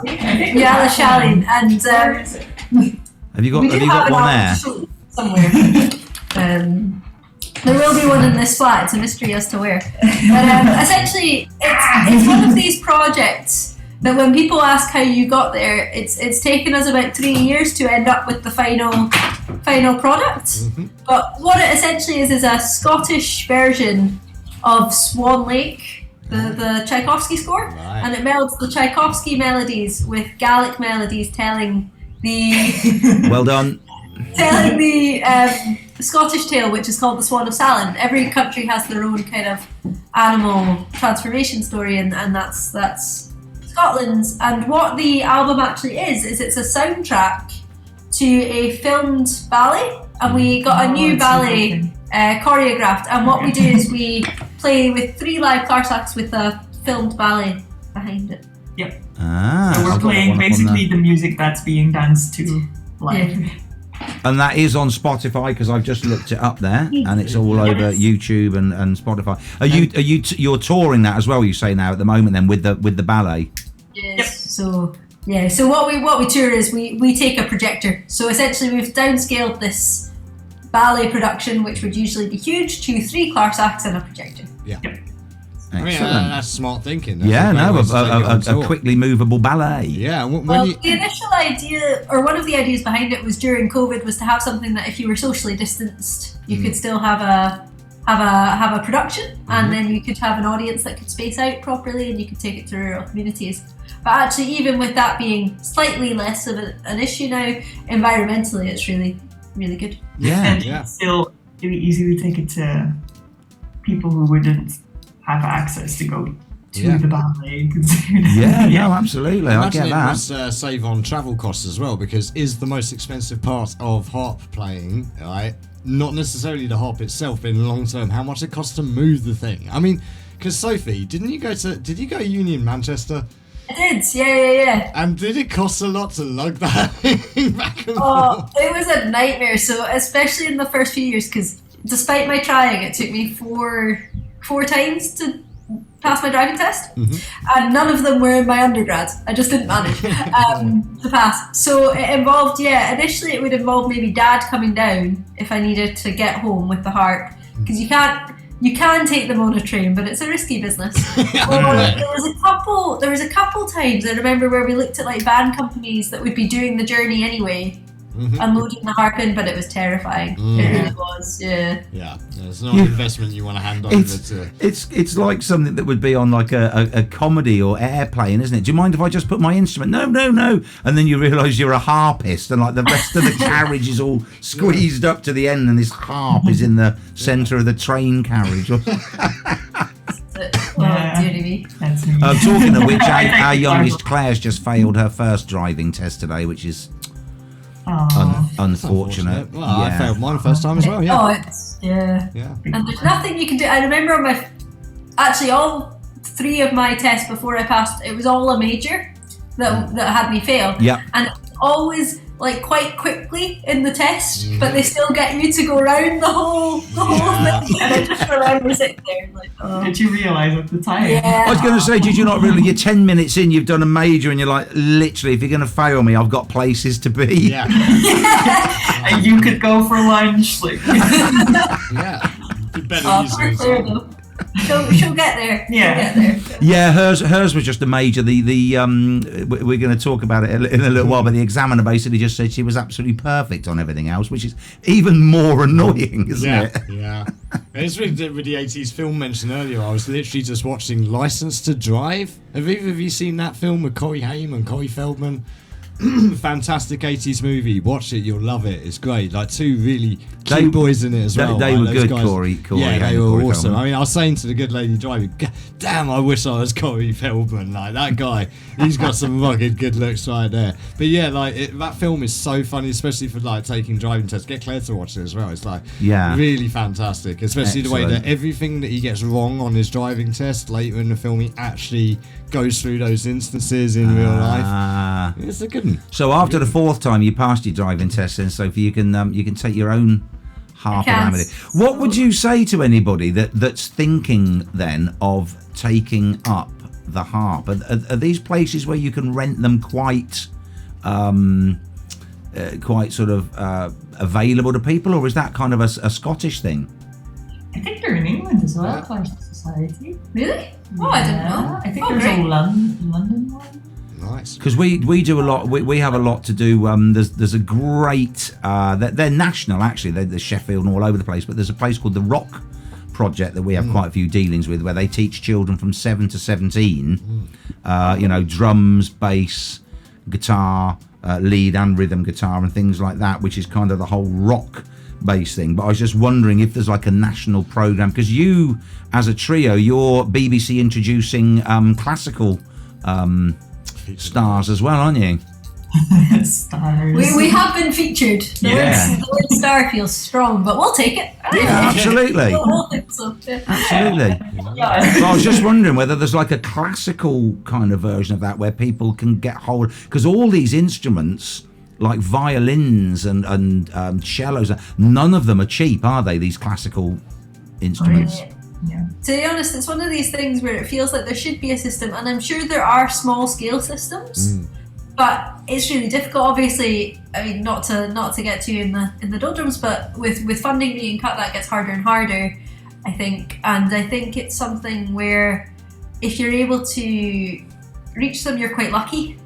Eala Shàilein. And Have you got one there? Somewhere. There will be one in this flat. It's a mystery as to where. But essentially, it's one of these projects that when people ask how you got there, it's taken us about 3 years to end up with the final product. But what it essentially is a Scottish version of Swan Lake, the Tchaikovsky score, and it melds the Tchaikovsky melodies with Gaelic melodies telling the Well done. telling the Scottish tale, which is called the Swan of Salen. Every country has their own kind of animal transformation story, and that's Scotland's. And what the album actually is it's a soundtrack to a filmed ballet, and we got a new ballet choreographed. And what we do is we play with 3 live Clarsachs with a filmed ballet behind it. Yep. Ah, So we're playing basically the music that's being danced to live. Yeah. and that is on Spotify because I've just looked it up there, and it's all over YouTube and Spotify. You're touring that as well? You say now at the moment then with the ballet. Yes. Yep. So what we tour is we take a projector. So essentially we've downscaled this ballet production, which would usually be huge, to 3 Clarsachs and a projector. Yeah. Yep. I mean, that's smart thinking. That's a quickly movable ballet. Yeah. The initial idea, or one of the ideas behind it, was during COVID, was to have something that if you were socially distanced, you could still have a production, and then you could have an audience that could space out properly, and you could take it to rural communities. But actually, even with that being slightly less of an issue now, environmentally, it's really, really good. Yeah. And you can still really easily take it to people who wouldn't have access to go to the ballet. No, absolutely. I get that. It must save on travel costs as well, because is the most expensive part of harp playing, right? Not necessarily the harp itself, but in the long term, how much it costs to move the thing. I mean, because Sophie, did you go Union Manchester? I did, yeah. And did it cost a lot to lug that thing back and forth? It was a nightmare. So especially in the first few years, because despite my trying, it took me four times to pass my driving test, and none of them were in my undergrad. I just didn't manage to pass. So it involved, initially it would involve maybe Dad coming down if I needed to get home with the harp, because you can take them on a train, but it's a risky business. There was a couple times I remember where we looked at like van companies that would be doing the journey anyway, unloading the harp in, but it was terrifying. It really was, yeah. It's not an investment you want to hand over to. It's like something that would be on like a comedy or airplane, isn't it? Do you mind if I just put my instrument? No. And then you realise you're a harpist, and like the rest of the carriage is all squeezed up to the end, and this harp is in the centre of the train carriage. Dear me. Talking of which, our youngest Claire's just failed her first driving test today, which is unfortunate. Well, I failed mine first time as well. Yeah. And there's nothing you can do. I remember all 3 of my tests before I passed, it was all a major that had me fail. Yeah. And always like quite quickly in the test, but they still get you to go around the whole thing, and I just remember sitting there like, Did you realise at the time? Yeah. I was going to say, did you not really? You're 10 minutes in, you've done a major, and you're like, literally, if you're going to fail me, I've got places to be. Yeah. And you could go for lunch. Like. Better use She'll get there. Yeah, hers was just a major. We're going to talk about it in a little while, but the examiner basically just said she was absolutely perfect on everything else, which is even more annoying, isn't it? Yeah. It's with the 80s film mentioned earlier. I was literally just watching License to Drive. Have either of you seen that film with Corey Haim and Corey Feldman? Fantastic 80s movie. Watch it, you'll love it. It's great. Like 2 really cute boys in it as well. They were good, Corey. Yeah, they were awesome. Feldman. I mean, I was saying to the good lady driving, damn, I wish I was Corey Feldman. Like that guy, he's got some rugged good looks right there. But yeah, that film is so funny, especially for like taking driving tests. Get Claire to watch it as well. It's like really fantastic, especially the way that everything that he gets wrong on his driving test later in the film, he actually goes through those instances in real life. It's a good one. So after the 4th time you passed your driving test, then Sophie, you can take your own harp and hammer it. What would you say to anybody that's thinking then of taking up the harp? Are these places where you can rent them quite sort of available to people, or is that kind of a Scottish thing? I think they're in England as well, Clarsach Society. Really? Oh, I didn't know. I think there's a London one. Nice. Because we do a lot. We have a lot to do. There's a great. They're national actually. They're Sheffield and all over the place. But there's a place called the Rock Project that we have quite a few dealings with, where they teach children from 7 to 17. Drums, bass, guitar, lead and rhythm guitar, and things like that, which is kind of the whole rock bass thing. But I was just wondering if there's like a national program, because you, as a trio, you're BBC introducing classical stars as well, aren't you? Stars. We have been featured. The word star feels strong, but we'll take it. Yeah, absolutely. We'll think so. Yeah. Absolutely. Yeah. Well, I was just wondering whether there's like a classical kind of version of that where people can get hold, because all these instruments like violins and cellos, none of them are cheap, are they? These classical instruments. Yeah. To be honest, it's one of these things where it feels like there should be a system, and I'm sure there are small scale systems, but it's really difficult. Obviously, I mean, not to get too in the doldrums, but with funding being cut, that gets harder and harder, I think. And I think it's something where if you're able to reach them, you're quite lucky.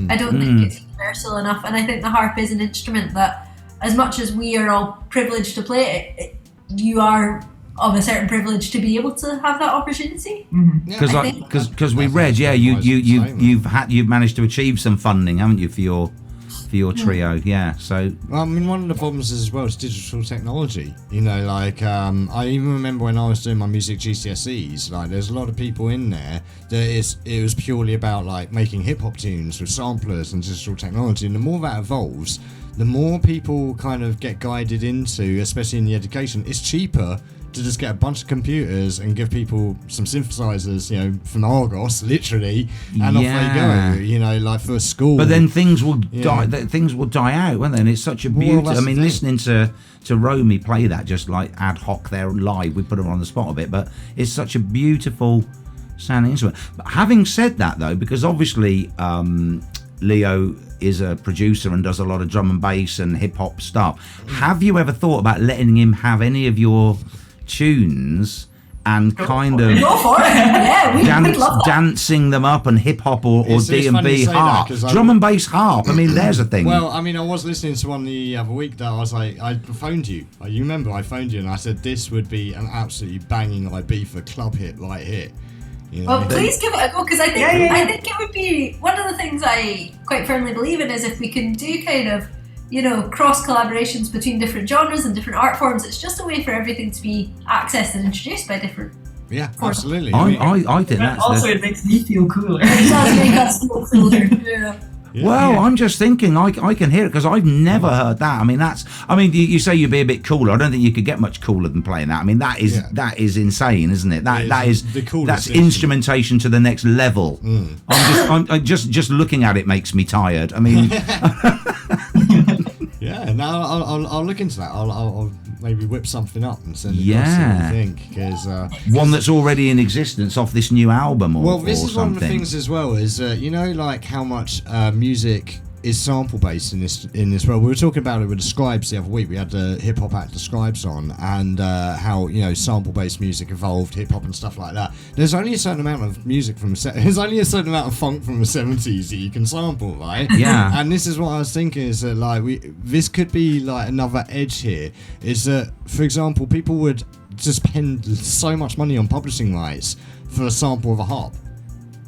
I don't think it's universal enough, and I think the harp is an instrument that, as much as we are all privileged to play it, you are of a certain privilege to be able to have that opportunity. Because we read, you've managed to achieve some funding, haven't you, for your trio? Yeah. So well, I mean, one of the problems as well is digital technology. You know, like I even remember when I was doing my music GCSEs, like there's a lot of people in there that it was purely about like making hip hop tunes with samplers and digital technology, and the more that evolves, the more people kind of get guided into, especially in the education, it's cheaper to just get a bunch of computers and give people some synthesizers, you know, from Argos, literally, and off they go, you know, like for a school. But then things will die. Things will die out, won't they? And it's such a beauty. I mean, listening to Romy play that just like ad hoc there live, we put her on the spot a bit, but it's such a beautiful sounding instrument. But having said that, though, because obviously Leo is a producer and does a lot of drum and bass and hip hop stuff. Have you ever thought about letting him have any of your tunes and kind of Go for it. Yeah, we'd love that. dancing them up and hip hop or It's funny D&B you say harp, that, drum and bass harp. I mean, there's a thing. Well, I mean, I was listening to one the other week that I was like, I phoned you. You remember I phoned you and I said this would be an absolutely banging for club hit, light hit. You know? Well, please give it a go, because I think it would be one of the things I quite firmly believe in is if we can do kind of, you know, cross collaborations between different genres and different art forms. It's just a way for everything to be accessed and introduced by different. Yeah, absolutely. I think that's also it makes me feel cooler. It does make us feel cooler. Yeah. Well, I'm just thinking I can hear it because I've never heard that. I mean, you say you'd be a bit cooler. I don't think you could get much cooler than playing that. I mean, that is insane, isn't it? That is the coolest that's instrumentation to the next level. I'm just looking at it makes me tired. I mean, yeah. Now I'll look into that. I'll maybe whip something up and send it across. See what you think, because one that's already in existence off this new album, or this is something. one of the things as well. Is you know, like how much music is sample based in this world. We were talking about it with the Scribes the other week. We had the hip hop act the Scribes on, and how, you know, sample based music evolved, hip hop and stuff like that. There's only a certain amount of music there's only a certain amount of funk from the 70s that you can sample, right? Yeah. And this is what I was thinking, is that like this could be like another edge here. Is that, for example, people would just spend so much money on publishing rights for a sample of a harp.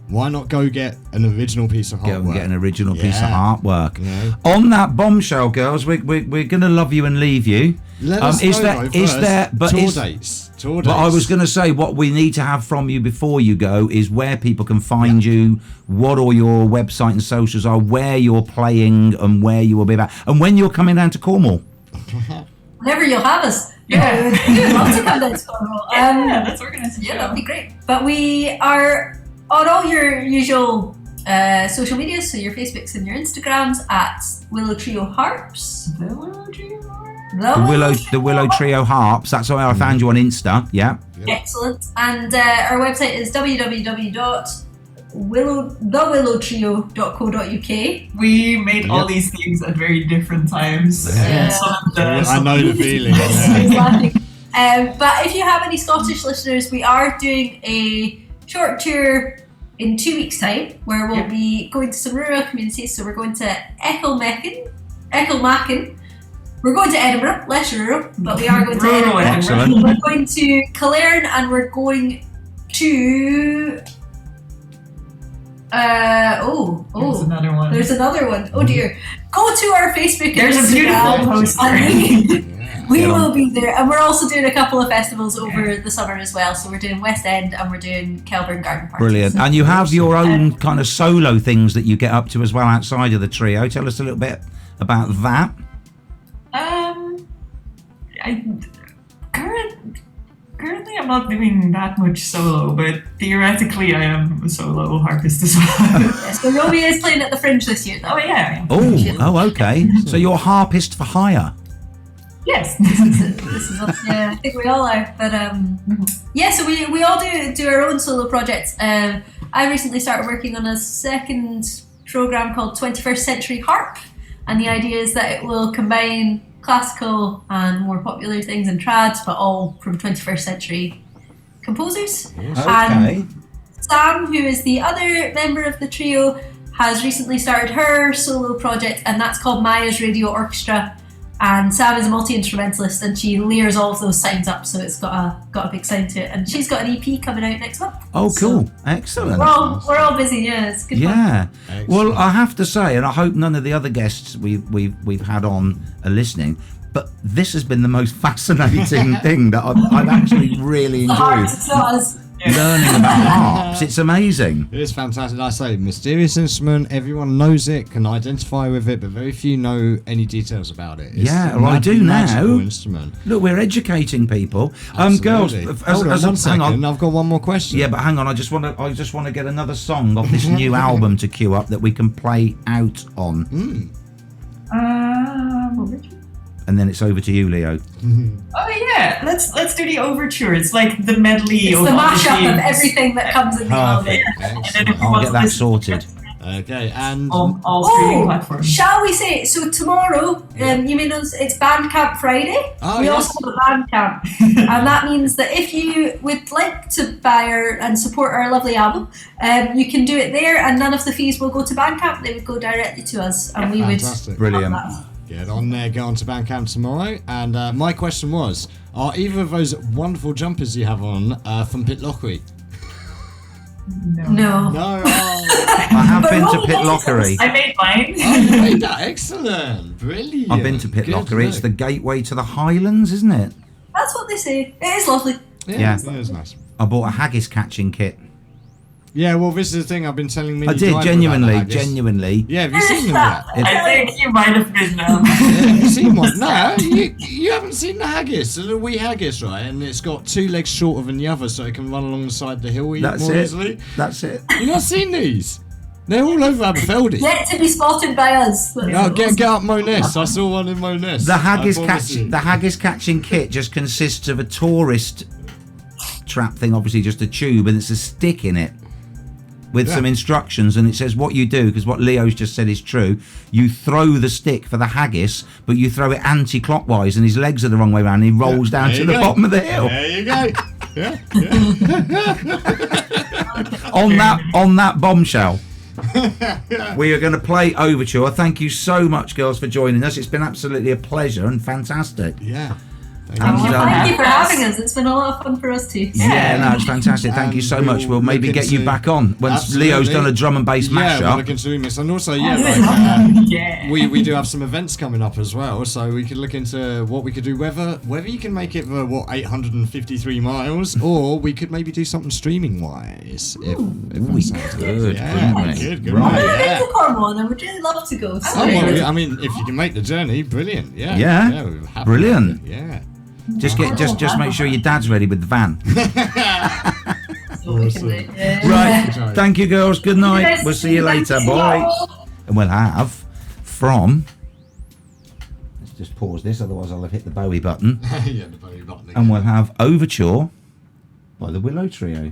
Why not go get an original piece of artwork? Get an original piece of artwork. Yeah. On that bombshell, girls, we're going to love you and leave you. Let us know, tour dates. But I was going to say, what we need to have from you before you go is where people can find you, what all your website and socials are, where you're playing and where you will be back, and when you're coming down to Cornwall. Whenever you'll have us. Yeah, we'd love to come down to Cornwall. Let's organize a show. Yeah, that'd be great. But we are on all your usual social medias, so your Facebooks and your Instagrams at Willow Trio Harps. The Willow Trio Harps. The Willow Trio Harps. That's why I found you on Insta. Yeah. Excellent. And our website is www.thewillowtrio.co.uk. We made all these things at very different times. I know the feeling. But if you have any Scottish listeners, we are doing a short tour in 2 weeks' time, where we'll be going to some rural communities. So we're going to Ecclemacken. We're going to Edinburgh, less rural, but we are going to Edinburgh. Excellent. We're going to Clairn, and we're going to There's another one. There's another one. Oh dear. Go to our Facebook and There's a beautiful poster. We will be there, and we're also doing a couple of festivals over the summer as well. So we're doing West End and we're doing Kelburn Garden Party. Brilliant. And you have your own kind of solo things that you get up to as well outside of the trio. Tell us a little bit about that. Currently I'm not doing that much solo, but theoretically I am a solo harpist as well. Yes, so Romy is playing at the Fringe this year, though. Oh yeah. Oh, okay. So you're harpist for hire. Yes. This is us. Yeah, I think we all are. But yeah, so we all do our own solo projects. I recently started working on a second program called 21st Century Harp, and the idea is that it will combine classical and more popular things and trads, but all from 21st century composers. Okay. And Sam, who is the other member of the trio, has recently started her solo project, and that's called Maya's Radio Orchestra. And Sam is a multi-instrumentalist, and she layers all of those sounds up, so it's got a big sound to it. And she's got an EP coming out next month. Oh, cool. So Excellent. we're all busy. Yeah, it's good fun. Yeah. Excellent. Well, I have to say, and I hope none of the other guests we've had on are listening, but this has been the most fascinating thing that I've actually really The harps, enjoyed. it's not us. Learning about harps. It's amazing. It is fantastic. Like I say, mysterious instrument. Everyone knows it, can identify with it, but very few know any details about it. It's Yeah, a well, I do magical now. Instrument. Look, we're educating people. Girls, Absolutely. Hold on, one hang second. on. I've got one more question. Yeah, but hang on. I just want to get another song off this new album to queue up that we can play out on, and then it's over to you, Leo. Oh yeah, let's do the overture. It's like the medley. It's of the all mashup of themes. everything that comes in the album. Perfect. And then if you I'll want get to that listen sorted. Okay, and on all streaming Oh, platforms. shall we say? So tomorrow, you may know it's Bandcamp Friday. Oh, we yes. also have a Bandcamp, and that means that if you would like to buy and support our lovely album, you can do it there, and none of the fees will go to Bandcamp. They would go directly to us, and we would. fantastic. Brilliant. love that. Get on there, go on to Bandcamp tomorrow. And my question was, are either of those wonderful jumpers you have on from Pitlochry? No. No. I have been to Pitlockery. I made mine. Oh, you made that. Excellent. Brilliant. I've been to Good Pitlockery. It's know. the gateway to the Highlands, isn't it? That's what they say. It is lovely. Yeah. It is nice. I bought a haggis catching kit. Yeah, well, this is the thing I've been telling me. I did, genuinely. Yeah, have you seen them yet? I think you might have been. Yeah, have you seen one? No, you haven't seen the haggis, the little wee haggis, right? And it's got two legs shorter than the other, so it can run alongside the hill more That's it. easily. That's it. You not seen these? They're all over Aberfeldy. Yet to be spotted by us. No, get up Moness. I saw one in Moness. The I haggis catching kit just consists of a tourist trap thing, obviously just a tube, and it's a stick in it with some instructions, and it says what you do, because what Leo's just said is true. You throw the stick for the haggis, but you throw it anti-clockwise, and his legs are the wrong way around, and he rolls down to the bottom of the hill. There you go. Yeah. On that bombshell, we are going to play Overture. Thank you so much, girls, for joining us. It's been absolutely a pleasure and fantastic. Yeah. And, Thank you for having us. It's been a lot of fun for us too. yeah, no, it's fantastic. Thank you And so much. We'll maybe look get you into- back on once Absolutely. Leo's done a drum and bass Yeah, we're mashup. looking to do this. And also, Yeah. we do have some events coming up as well, so we could look into what we could do, whether you can make it the 853 miles, or we could maybe do something streaming wise. If We that sounds could, Yeah, couldn't we? good, Right. I've Yeah. been to Cornwall and I would really love to go. So Oh, well, I mean, if you can make the journey, brilliant. Yeah. Yeah. we're happy Brilliant. with it, Yeah. Just make sure your dad's ready with the van. Right. Thank you, girls. Good night. Yes, We'll see you thank later. you. Bye. And we'll have from. Let's just pause this, otherwise I'll have hit the Bowie button. Yeah, the Bowie button again. And we'll have Overture by the Willow Trio.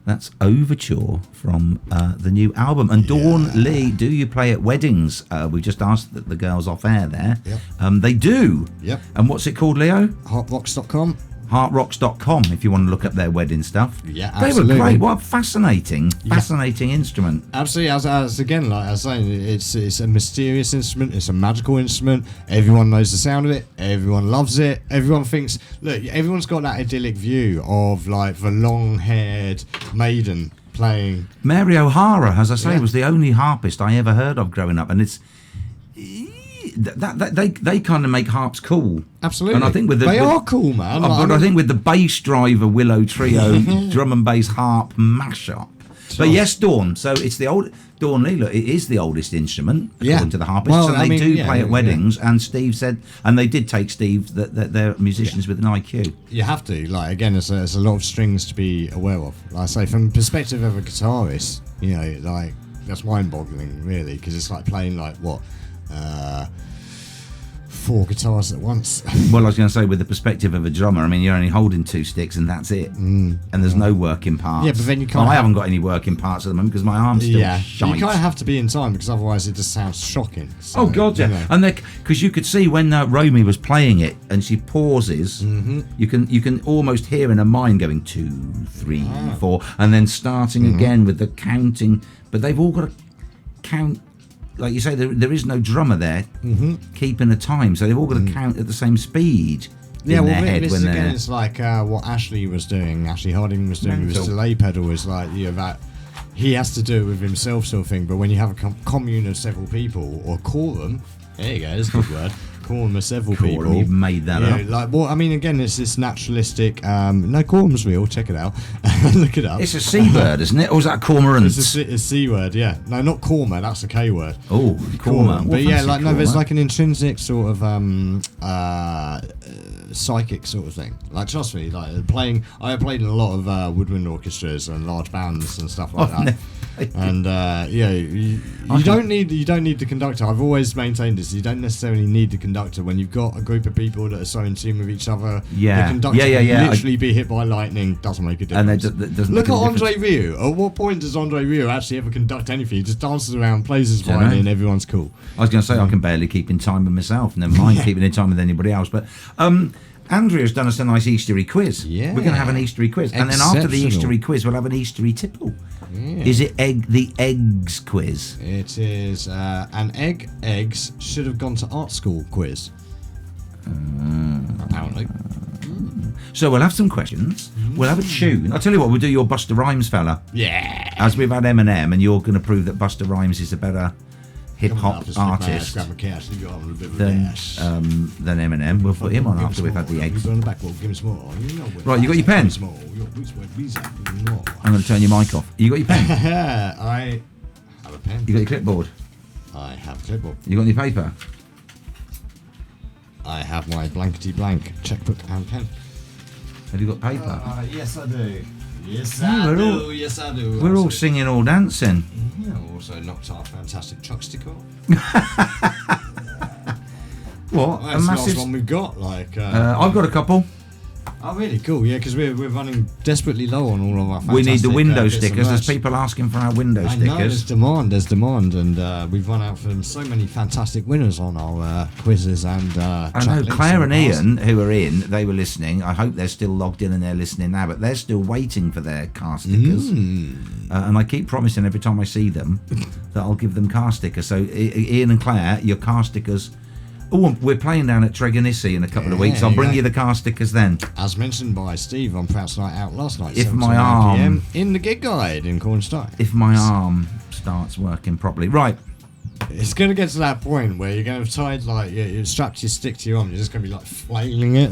That's Overture from the new album. And Dawn Lee, do you play at weddings? We just asked the girls off air there. Yep. They do. Yep. And what's it called, Leo? Heartrocks.com. Heartrocks.com if you want to look up their wedding stuff. Yeah, absolutely. They were great. What a fascinating instrument. Absolutely. As again, like I was saying, it's a mysterious instrument. It's a magical instrument. Everyone knows the sound of it. Everyone loves it. Everyone thinks, look, everyone's got that idyllic view of like the long-haired maiden playing. Mary O'Hara, as I say, was the only harpist I ever heard of growing up, and it's they kind of make harps cool. Absolutely. And I think they are cool, man. But I think with the bass driver Willow Trio drum and bass harp mashup. But yes, Dawn. So it's the old Dawn Lee. Look, it is the oldest instrument according to the harpists, well, and they do play at weddings. And Steve said, and they did take Steve that they're musicians with an IQ. You have to. Like again, there's a lot of strings to be aware of. Like I say, from the perspective of a guitarist, you know, like that's mind-boggling, really, because it's like playing like what. 4 guitars at once. Well, I was going to say, with the perspective of a drummer, I mean, you're only holding 2 sticks and that's it. And there's no working parts. Yeah, but then you can't. I haven't got any working parts at the moment because my arm's still shite. You kind of have to be in time because otherwise it just sounds shocking. So, oh God, yeah. You know. And because you could see when Romy was playing it and she pauses, you can almost hear in her mind going 2, 3, 4, and then starting again with the counting. But they've all got to count. Like you say, there is no drummer there keeping a time, so they've all got to count at the same speed in their head. This again is like what Ashley Harding was doing with his delay pedal. Is like that he has to do it with himself, sort of thing. But when you have a commune of several people, or quorum, there you go, that's a good word. Quorum of several people. You've made that up. Like, well, I mean, again, it's this naturalistic. No, quorum's real. Check it out. Look it up. It's a seabird, isn't it? Or is that cormorant? It's a C word, yeah. No, not corma. That's a K word. Oh, corma. But yeah, like no, there's like an intrinsic sort of psychic sort of thing. Like, trust me, like I played in a lot of woodwind orchestras and large bands and stuff like that. And you don't need the conductor. I've always maintained this. You don't necessarily need the conductor when you've got a group of people that are so in tune with each other. Yeah, the conductor can literally be hit by lightning. Doesn't make a difference. And look at Andre Rieu. At what point does Andre Rieu actually ever conduct anything? He just dances around, plays his violin, everyone's cool. I was going to say I can barely keep in time with myself. Never mind keeping in time with anybody else. But Andrea's done us a nice Eastery quiz. Yeah. We're going to have an Eastery quiz. And then after the Eastery quiz, we'll have an Eastery tipple. Yeah. Is it the eggs quiz? It is an eggs should have gone to art school quiz. apparently. So we'll have some questions. We'll have a tune. I'll tell you what, we'll do your Busta Rhymes fella. Yeah. As we've had Eminem, and you're going to prove that Busta Rhymes is a better hip-hop artist than Eminem. We'll put him on after we've had the eggs. Right, you got your pen? I'm going to turn your mic off. You got your pen? I have a pen. You got your clipboard? I have a clipboard. You got your paper? I have my blankety blank checkbook and pen. Have you got paper? Yes, I do. Yes, I do. Yes, I do. We're all singing, all dancing. Yeah, also knocked our fantastic chuckstick off. What? That's the last one we've got. I've got a couple. Oh, really? Cool. Yeah, because we're running desperately low on all of our fantastic We need the window bits stickers. and There's merch. people asking for our window I know, stickers. there's demand, and we've run out from so many fantastic winners on our quizzes and. I know Claire and Ian, who are in, they were listening. I hope they're still logged in and they're listening now, but they're still waiting for their car stickers. And I keep promising every time I see them that I'll give them car stickers. So Ian and Claire, your car stickers. Oh, we're playing down at Tregonisi in a couple of weeks. I'll bring you the car stickers then. As mentioned by Steve on Proud's Night Out last night, If 7 my to 9 arm- PM in the gig guide in Cornsty. If my arm starts working properly. Right. It's going to get to that point where you're going to have tied, you strapped your stick to your arm, you're just going to be flailing it,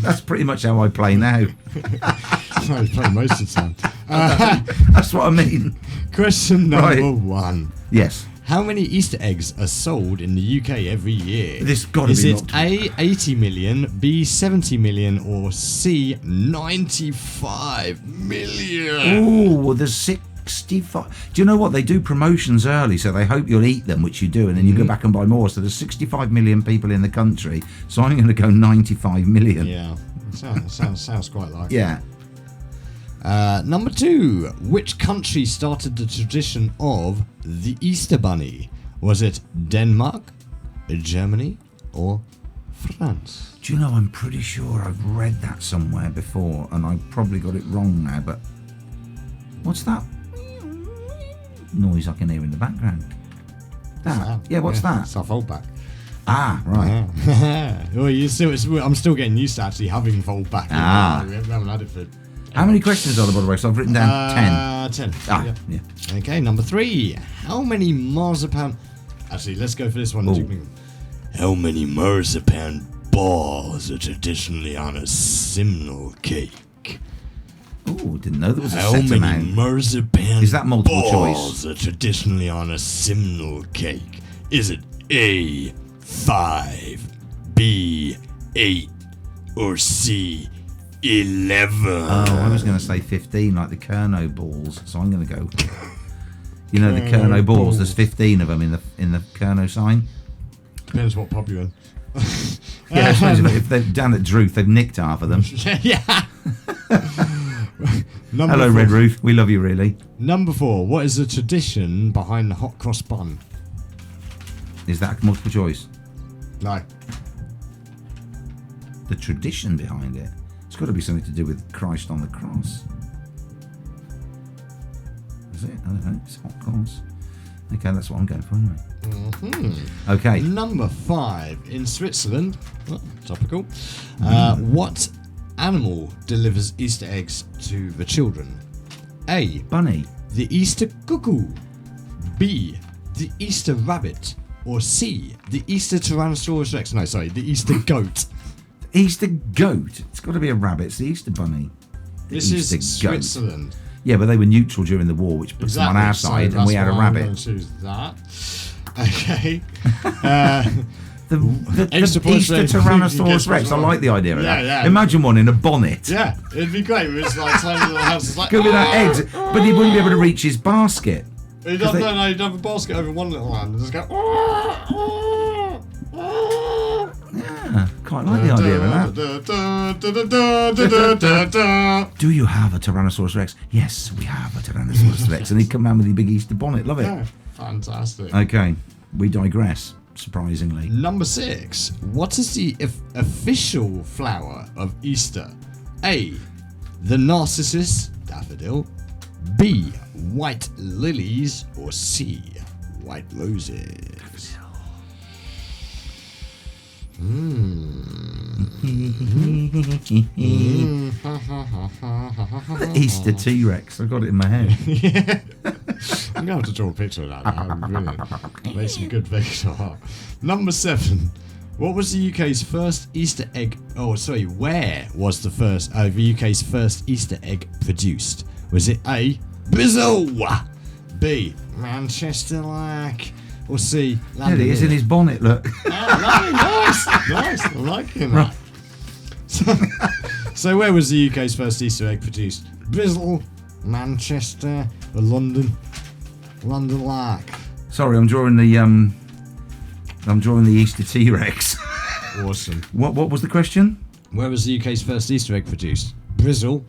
That's pretty much how I play now. That's how you play most of the time. That's what I mean. Question number 1. Yes. How many Easter eggs are sold in the UK every year? This got to Is be it A, 80 million, B, 70 million, or C, 95 million? Oh, well, there's 65. Do you know what? They do promotions early, so they hope you'll eat them, which you do, and then you go back and buy more. So there's 65 million people in the country, so I'm going to go 95 million. Yeah, sounds quite like Yeah. Number 2. Which country started the tradition of the Easter Bunny? Was it Denmark, Germany, or France? Do you know, I'm pretty sure I've read that somewhere before, and I probably got it wrong now, but what's that noise I can hear in the background? What's that? It's our foldback. Ah, right. Well, I'm still getting used to actually having foldback. We haven't had it for... How many questions are there, by the way? So I've written down 10. 10. Yeah. Okay, number 3. How many marzipan... Actually, let's go for this one. How many marzipan balls are traditionally on a simnel cake? Oh, didn't know there was a How set many amount. marzipan Is that multiple balls choice? are traditionally on a simnel cake? Is it A, 5, B, 8, or C, 11? Oh, I was going to say 15, like the Kerno balls. So I'm going to go. You know the Kerno balls. There's 15 of them in the Kerno sign. Depends what pub you're in. Yeah, I suppose if they're down at Druth, they've nicked half of them. Yeah. Hello, Red Roof. We love you, really. Number 4. What is the tradition behind the hot cross bun? Is that multiple choice? No. The tradition behind it. It's got to be something to do with Christ on the cross. Is it? I don't know. It's hot cross. Okay, that's what I'm going for anyway. Okay. Number 5. In Switzerland, topical. What animal delivers Easter eggs to the children? A. Bunny. The Easter cuckoo. B. The Easter rabbit. Or C. The Easter Tyrannosaurus Rex. No, sorry. The Easter goat. Easter goat. It's got to be a rabbit. It's the Easter bunny. This is Switzerland. Yeah, but they were neutral during the war, which puts them on our side, and we had a rabbit. I'm going to choose that. Okay. The Extra points Easter for Tyrannosaurus Rex. I like the idea of that. Yeah. Imagine one in a bonnet. Yeah, it'd be great. It's like tiny little houses. Like, Could be that eggs, but he wouldn't be able to reach his basket. He'd have a basket over one little hand and just go. Yeah, quite like the idea of that. Do you have a Tyrannosaurus Rex? Yes, we have a Tyrannosaurus Rex. And he'd come down with the big Easter bonnet. Love it. Yeah, fantastic. Okay, we digress, surprisingly. Number 6. What is the official flower of Easter? A. The narcissus, daffodil. B. White lilies. Or C. White roses. Easter T-Rex. I got it in my head. Yeah. I'm going to have to draw a picture of that now. Really. Make some good videos art. Number 7. What was the UK's first Easter egg? Where was the UK's first Easter egg produced? Was it A, Bizzle, B, Manchester Lack, or C, London? There he is in his bonnet, look. Nice. I'm liking that. So where was the UK's first Easter egg produced? Bizzle, Manchester, or London? London Lack. Sorry, I'm drawing the Easter T-Rex. Awesome. What was the question? Where was the UK's first Easter egg produced? Brizzle,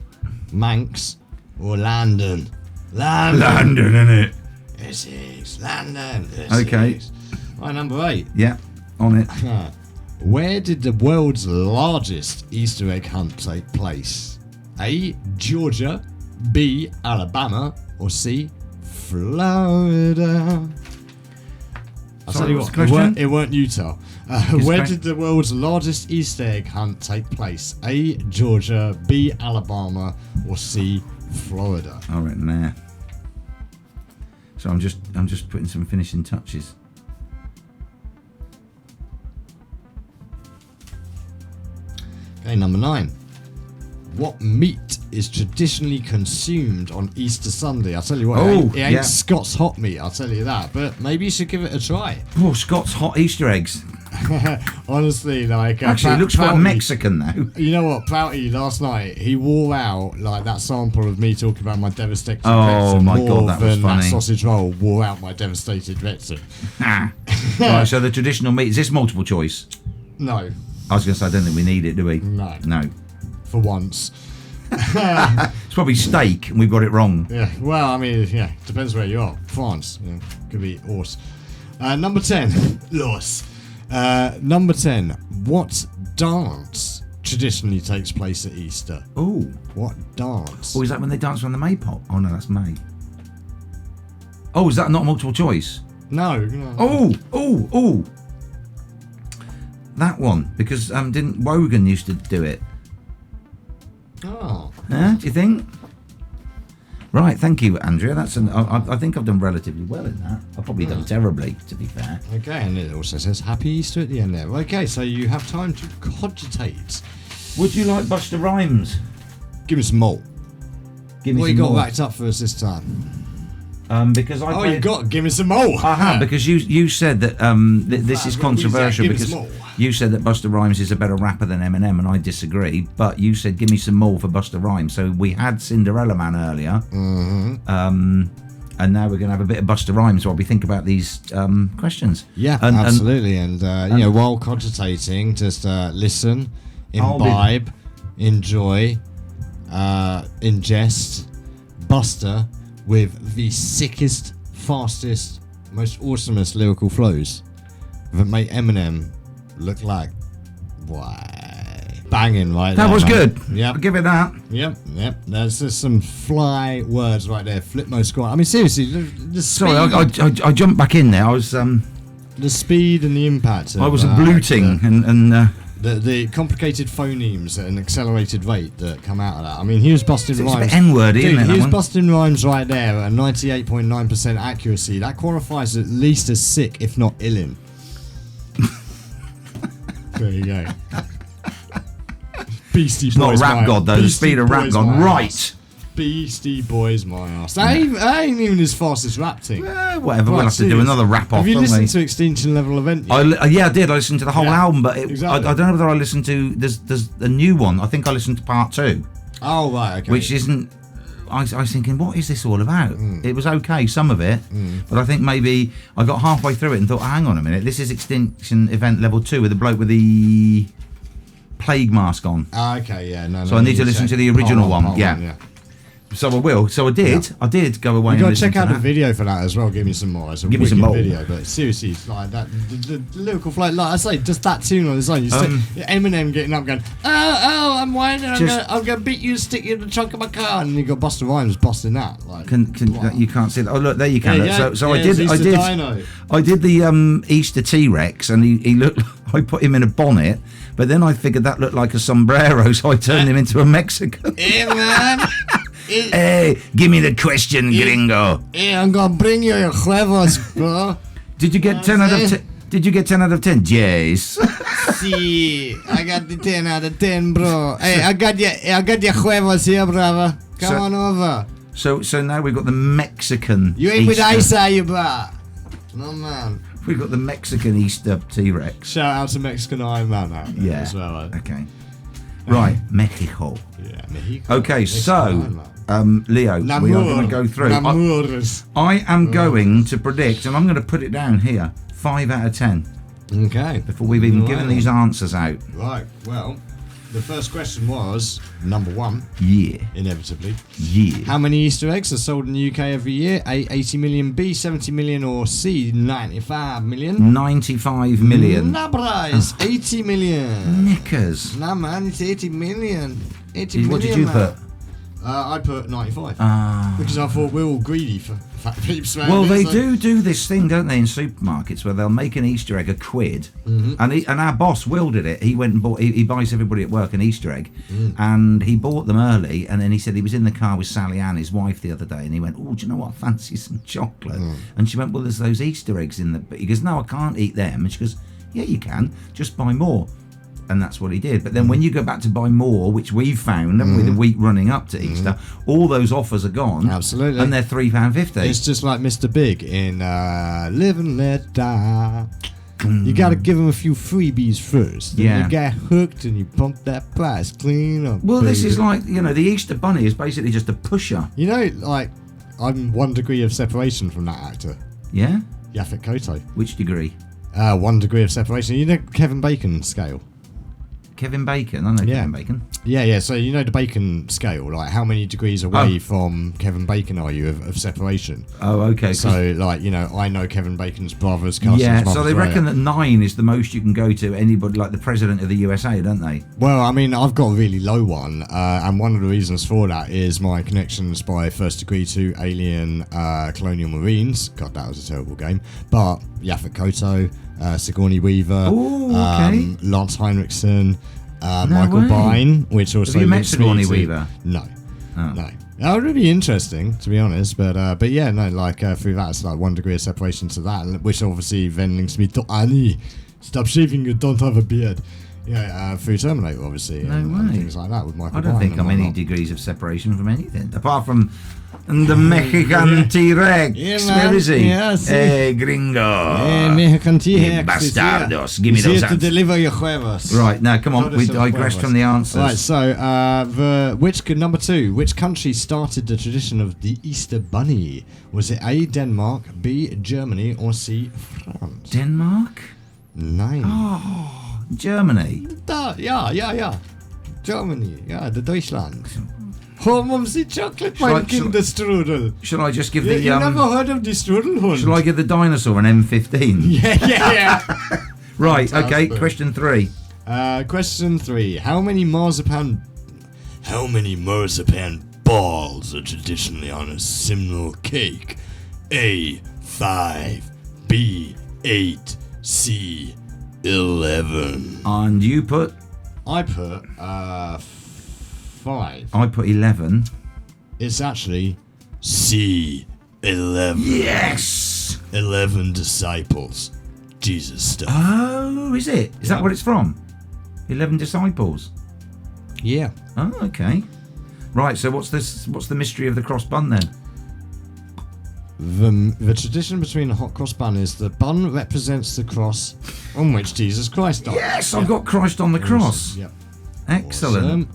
Manx, or London? London, innit? Essex, London. Essex. Okay. Right, number 8. Yeah, on it. Where did the world's largest Easter egg hunt take place? A, Georgia, B, Alabama, or C, Florida? I'll tell you what, it weren't Utah. Where did the world's largest Easter egg hunt take place? A, Georgia, B, Alabama, or C, Florida? I reckon there. So I'm just putting some finishing touches. Okay, number 9. What meat is traditionally consumed on Easter Sunday? I'll tell you what, it ain't Scott's hot meat, I'll tell you that. But maybe you should give it a try. Oh, Scott's hot Easter eggs. Honestly, like... Actually, it looks quite Mexican, though. You know what, Prouty, last night, he wore out, like, that sample of me talking about my devastated rectum. My God, that was funny. That sausage roll wore out my devastated rectum. Right, so the traditional meat, is this multiple choice? No. I was going to say, I don't think we need it, do we? No. For once. It's probably steak, and we've got it wrong. Yeah, well, I mean, yeah, depends where you are. France, could be horse. Number 10, Loss. Number 10, what dance traditionally takes place at Easter? Oh. What dance? Oh, is that when they dance around the Maypole? Oh, no, that's May. Oh, is that not multiple choice? No. Oh. That one, because didn't Wogan used to do it? Oh. Do you think? Right, thank you, Andrea. I think I've done relatively well in that. I've probably done terribly, to be fair. Okay, and it also says Happy Easter at the end there. Okay, so you have time to cogitate. Would you like Busta Rhymes? Give me some more. What you got racked up for us this time? Because I you got give me some more. Because you said that this is controversial because you said that Busta Rhymes is a better rapper than Eminem, and I disagree. But you said give me some more for Busta Rhymes. So we had Cinderella Man earlier, and now we're going to have a bit of Busta Rhymes while we think about these questions. Yeah, absolutely. And while cogitating, just listen, imbibe, enjoy, ingest, Busta with the sickest, fastest, most awesomest lyrical flows that make Eminem look like banging right there. That was man. good. Yep. I'll give it that. Yep. There's just some fly words right there. Flipmo squat. I mean, seriously, the speed. Sorry, I jumped back in there. I was the speed and the impact. I was bluting and. The complicated phonemes at an accelerated rate that come out of that. I mean, he was busting rhymes. It's a bit N-wordy, isn't it? He was busting rhymes right there at a 98.9% accuracy. That qualifies at least as sick, if not illin. There you go. Beastie Boys. Not a rap god though. The speed of rap god, right? Beastie Boys, my ass. That ain't even his fastest rap thing. Whatever. We'll have to do another rap off. Have you listened to Extinction Level Event yet? Yeah, I did. I listened to the whole album, but I don't know whether I listened to. There's a new one. I think I listened to part 2. Oh right, okay. Which isn't. I was thinking, what is this all about? It was okay, some of it, but I think maybe I got halfway through it and thought, hang on a minute, this is Extinction Event Level 2 with the bloke with the plague mask on. Okay, yeah, no. So I need to listen to the original one. Yeah. So I will. So I did. Yeah. I did go away. You got and to check out that. the video for that as well. Give me some more. It's a Give me some more video. But seriously, it's like that. The lyrical flow, like I say, just that tune on its own. You see Eminem getting up, going, "Oh, I'm whining. I'm gonna beat you, stick you in the trunk of my car," and you got Busta Rhymes busting that. Like, you can't see that? Oh, look, there you can. Yeah, so I did the Easter T-Rex, and he looked. I put him in a bonnet, but then I figured that looked like a sombrero, so I turned him into a Mexican. Hey man. Hey, give me the question, gringo. Hey, I'm gonna bring you your huevos, bro. Did you get 10 out of 10? Did you get 10 out of 10? Yes. See, I got the 10 out of 10, bro. Hey, I got your huevos here, brother. Come on over. So now we've got the Mexican. You ain't with ice, are you, bro? No man. We've got the Mexican Easter T-Rex. Shout out to Mexican Iron Man out there as well. Okay. Right, Mexico. Yeah, Mexico. Okay, so Leo, we are going to go through. I am going to predict, and I'm going to put it down here, 5 out of 10. Okay. Before we've even given these answers out. Right, well, the first question was, number 1. Yeah. Inevitably. Yeah. How many Easter eggs are sold in the UK every year? A, 80 million, B, 70 million, or C, 95 million? 95 million. Nah, bro, it's 80 million. Knickers. Nah, man, it's 80 million. 80 What million, did you man. put? I put 95. Because I thought we're all greedy for fat peeps. Well, they do this thing, don't they, in supermarkets where they'll make an Easter egg £1. And our boss, Will, did it. He went and bought, he buys everybody at work an Easter egg. And he bought them early. And then he said he was in the car with Sally Ann, his wife, the other day. And he went, oh, do you know what? I fancy some chocolate. And she went, well, there's those Easter eggs in the... But he goes, no, I can't eat them. And she goes, yeah, you can. Just buy more. And that's what he did. But then when you go back to buy more, which we've found, haven't we, the week running up to Easter, all those offers are gone. Absolutely. And they're £3.50. It's just like Mr. Big in Live and Let Die. You got to give them a few freebies first. Then you get hooked and you pump that price clean up. Well, baby. this is like, the Easter Bunny is basically just a pusher. Like, I'm 1 degree of separation from that actor. Yeah? Yaphet Kotto. Which degree? 1 degree of separation. You know Kevin Bacon scale? Kevin Bacon? I know Kevin Bacon. Yeah. So you know the Bacon scale, like how many degrees away from Kevin Bacon are you of separation? Oh, okay. So, like, I know Kevin Bacon's brother's cousin's mother's so they reckon that 9 is the most you can go to anybody, like the president of the USA, don't they? Well, I mean, I've got a really low one, and one of the reasons for that is my connections by first degree to alien colonial marines. God, that was a terrible game. But Yaphet Kotto, Sigourney Weaver, Lance Henriksen, Michael Biehn, which also have you met links me Sigourney to- Weaver? No. That would be interesting, to be honest, but yeah, no, like through that, it's like 1 degree of separation to that, which obviously then links me to Annie. Stop shaving, you don't have a beard. Through Terminator, obviously, and things like that with Michael Biehn. I don't think I'm any degrees of separation from anything, apart from the Mexican T-Rex. Where is he? Hey, gringo. Hey, Mexican T-Rex. Bastardos. Give me those answers. To deliver your huevos. Right, now, come on, we digressed from the answers. Right, so, number 2, which country started the tradition of the Easter Bunny? Was it A, Denmark, B, Germany, or C, France? Denmark? 9. Oh, Germany. Yeah. Germany, the Deutschland. Oh, Mumsy chocolate, my Kinderstrudel. Shall I just give the... You never heard of the strudel hund? Shall I give the dinosaur an M15? Yeah. Right, okay, question 3. Question 3. How many marzipan balls are traditionally on a simnel cake? A, 5, B, 8, C, 11. And you put? I put 5. I put 11. It's actually C, 11. Yes! 11 disciples. Jesus stuff. Oh, is it? Is that what it's from? 11 disciples? Yeah. Oh, okay. Right, so what's the mystery of the cross bun then? The tradition between the hot cross bun is the bun represents the cross on which Jesus Christ died. Yes, I've got Christ on the cross. Yep. Excellent. Awesome.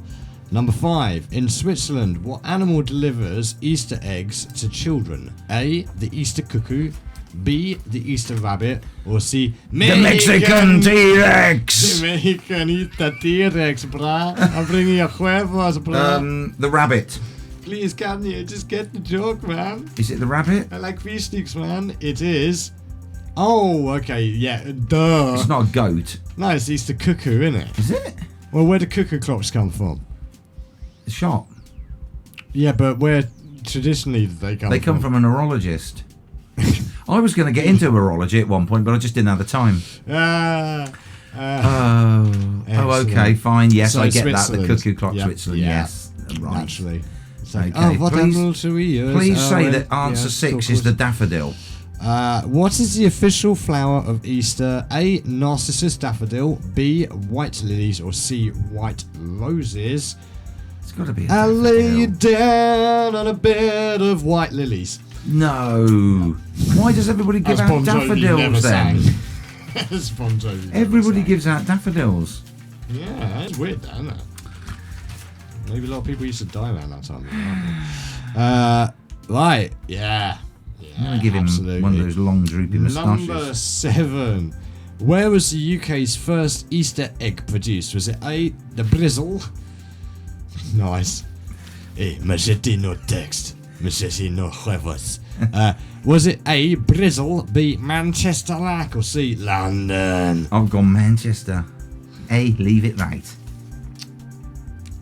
Number 5. In Switzerland, what animal delivers Easter eggs to children? A, the Easter cuckoo, B, the Easter rabbit, or C, the Mexican T-Rex. The Mexican Easter T-Rex, brah. I'm bringing you huevos, brah. The rabbit. Please, can you just get the joke, man? Is it the rabbit? I like fish sticks, man. It is. Oh, okay, yeah, duh. It's not a goat. No, it's Easter cuckoo, isn't it? Is it? Well, where do cuckoo clocks come from? The shop. Yeah, but where traditionally they come from? They come from a neurologist. I was going to get into neurology at one point, but I just didn't have the time. Okay, fine. Yes, So I get that. The Switzerland. cuckoo clock, Yep, Switzerland. yeah. Yes, right. Naturally. It's like, Okay, what please- animal should we use? Please say well, that answer yeah, 6 cool, is the cool. daffodil. What is the official flower of Easter? A. Narcissus daffodil. B. White lilies. Or C. White roses. It's got to be a I'll lay you daffodil. down on a bed of white lilies. No. Why does everybody give As out Bon Jovi daffodils never then? sang. As Bon Jovi never Everybody sang. gives out daffodils. Yeah, that's weird, isn't it? Maybe a lot of people used to die around that time. Right, yeah. I'm going to give him absolutely. one of those long droopy moustaches. Number 7. Where was the UK's first Easter egg produced? Was it A. the Brizzle? Nice. Hey, machete no text. Machete no huevos. Was it A. Brizzle, B. Manchester Lack, or C. London? I've gone Manchester. A, leave it right.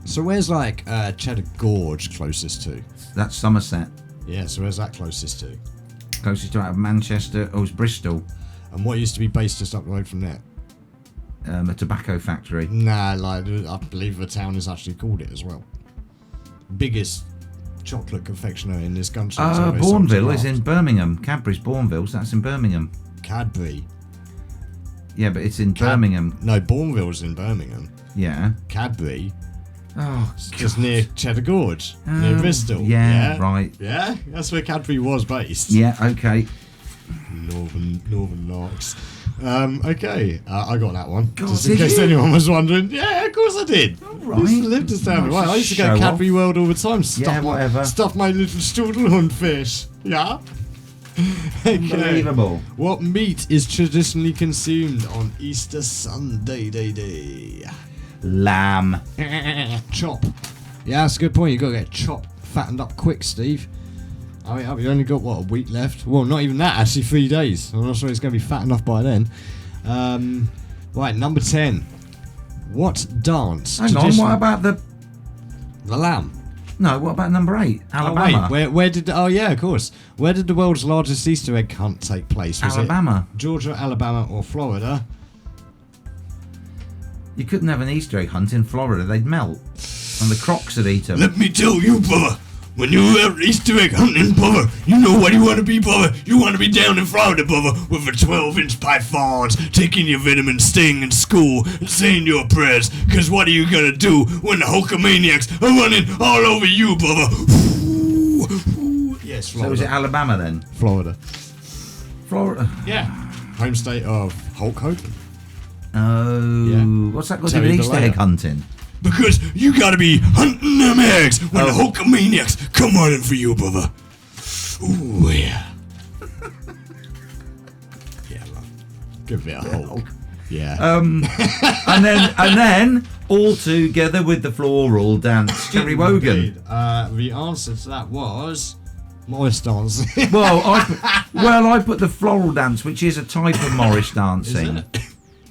So where's like Cheddar Gorge closest to? That's Somerset. Yeah, so where's that closest to? Closest to out of Manchester, it's Bristol. And what used to be based just up the road from there? A tobacco factory. Nah, like I believe the town is actually called it as well. Biggest chocolate confectioner in this country. So they sold Bourneville it is off. in Birmingham. Cadbury's Bourneville, so that's in Birmingham. Cadbury. Yeah, but it's in Birmingham. No, Bourneville's in Birmingham. Yeah. Cadbury, Oh, just near Cheddar Gorge, near Bristol. Yeah, right. Yeah, that's where Cadbury was based. Yeah, okay. Northern Larks. Okay, I got that one. God, just in did case you? anyone was wondering. Yeah, of course I did. right. Used to live this down the way. I used to go Show to off. Cadbury World all the time. whatever. Stuff my little strudelhund fish. Yeah. Okay. Unbelievable. What meat is traditionally consumed on Easter Sunday? Day? Lamb. Chop. Yeah, that's a good point. You got to get chopped, fattened up quick, Steve. I mean, we only got what, a week left? Well, not even that. Actually, 3 days. I'm not sure it's going to be fat enough by then. Right, number 10. What dance? Hang on, what about the lamb? No, what about number 8? Alabama. Oh, wait, where did? Oh, yeah, of course. Where did the world's largest Easter egg hunt take place? Was Alabama. it Georgia, Alabama, or Florida? You couldn't have an Easter egg hunt in Florida, they'd melt. And the crocs would eat them. Let me tell you, brother. When you have Easter egg hunting, brother, you know what you want to be, brother. You want to be down in Florida, brother, with a 12-inch pythons, taking your vitamin sting in school and saying your prayers. Because what are you going to do when the Hulkamaniacs are running all over you, brother? Yes, So Florida. is it Alabama then? Florida. Florida. Yeah. Home state of Hulk Hogan. Oh, Yeah. what's that got Terry to do with Easter Bollea. egg hunting? Because you got to be hunting them eggs when the Hulkamaniacs come running for you, brother. Ooh, yeah. Yeah, good bit of Hulk. Yeah. and then all together with the floral dance, Jerry Wogan. Indeed. The answer to that was Morris dancing. Well, I put the floral dance, which is a type of Morris dancing.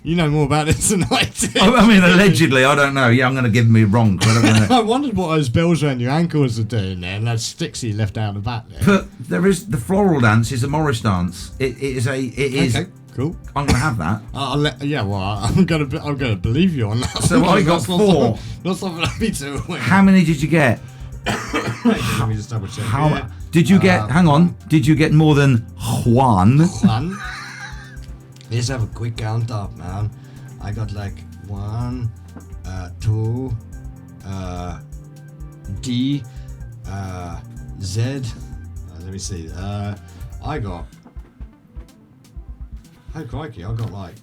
You know more about it than I do. I mean, allegedly, I don't know. Yeah, I'm going to give me wrong. 'Cause I don't wanna- I wondered what those bells around your ankles are doing there, and that sticks you left out the back there. But there is the floral dance is a Morris dance. It is. Okay, cool. I'm going to have that. I'm gonna believe you on that. So I got That's not 4. something- Not something I'd be too aware. How many did you get? Let me just double check. How here. did you get? Hang on. Did you get more than Juan? One. Let's have a quick count up, man. I got like 1, 2, D, Z. Let me see. I got. Oh crikey! I got like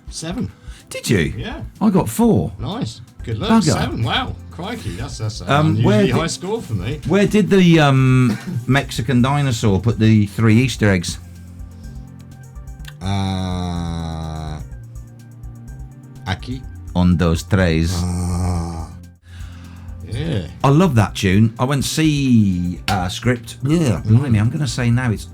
7. Did you? Yeah. I got 4. Nice. Good luck. Bugger. 7. Wow. Crikey. That's an where unusually did- high score for me. Where did the Mexican dinosaur put the 3 Easter eggs? Aki. On those trays. Yeah. I love that tune. I went to see Script. Yeah, blimey, I'm going to say now it's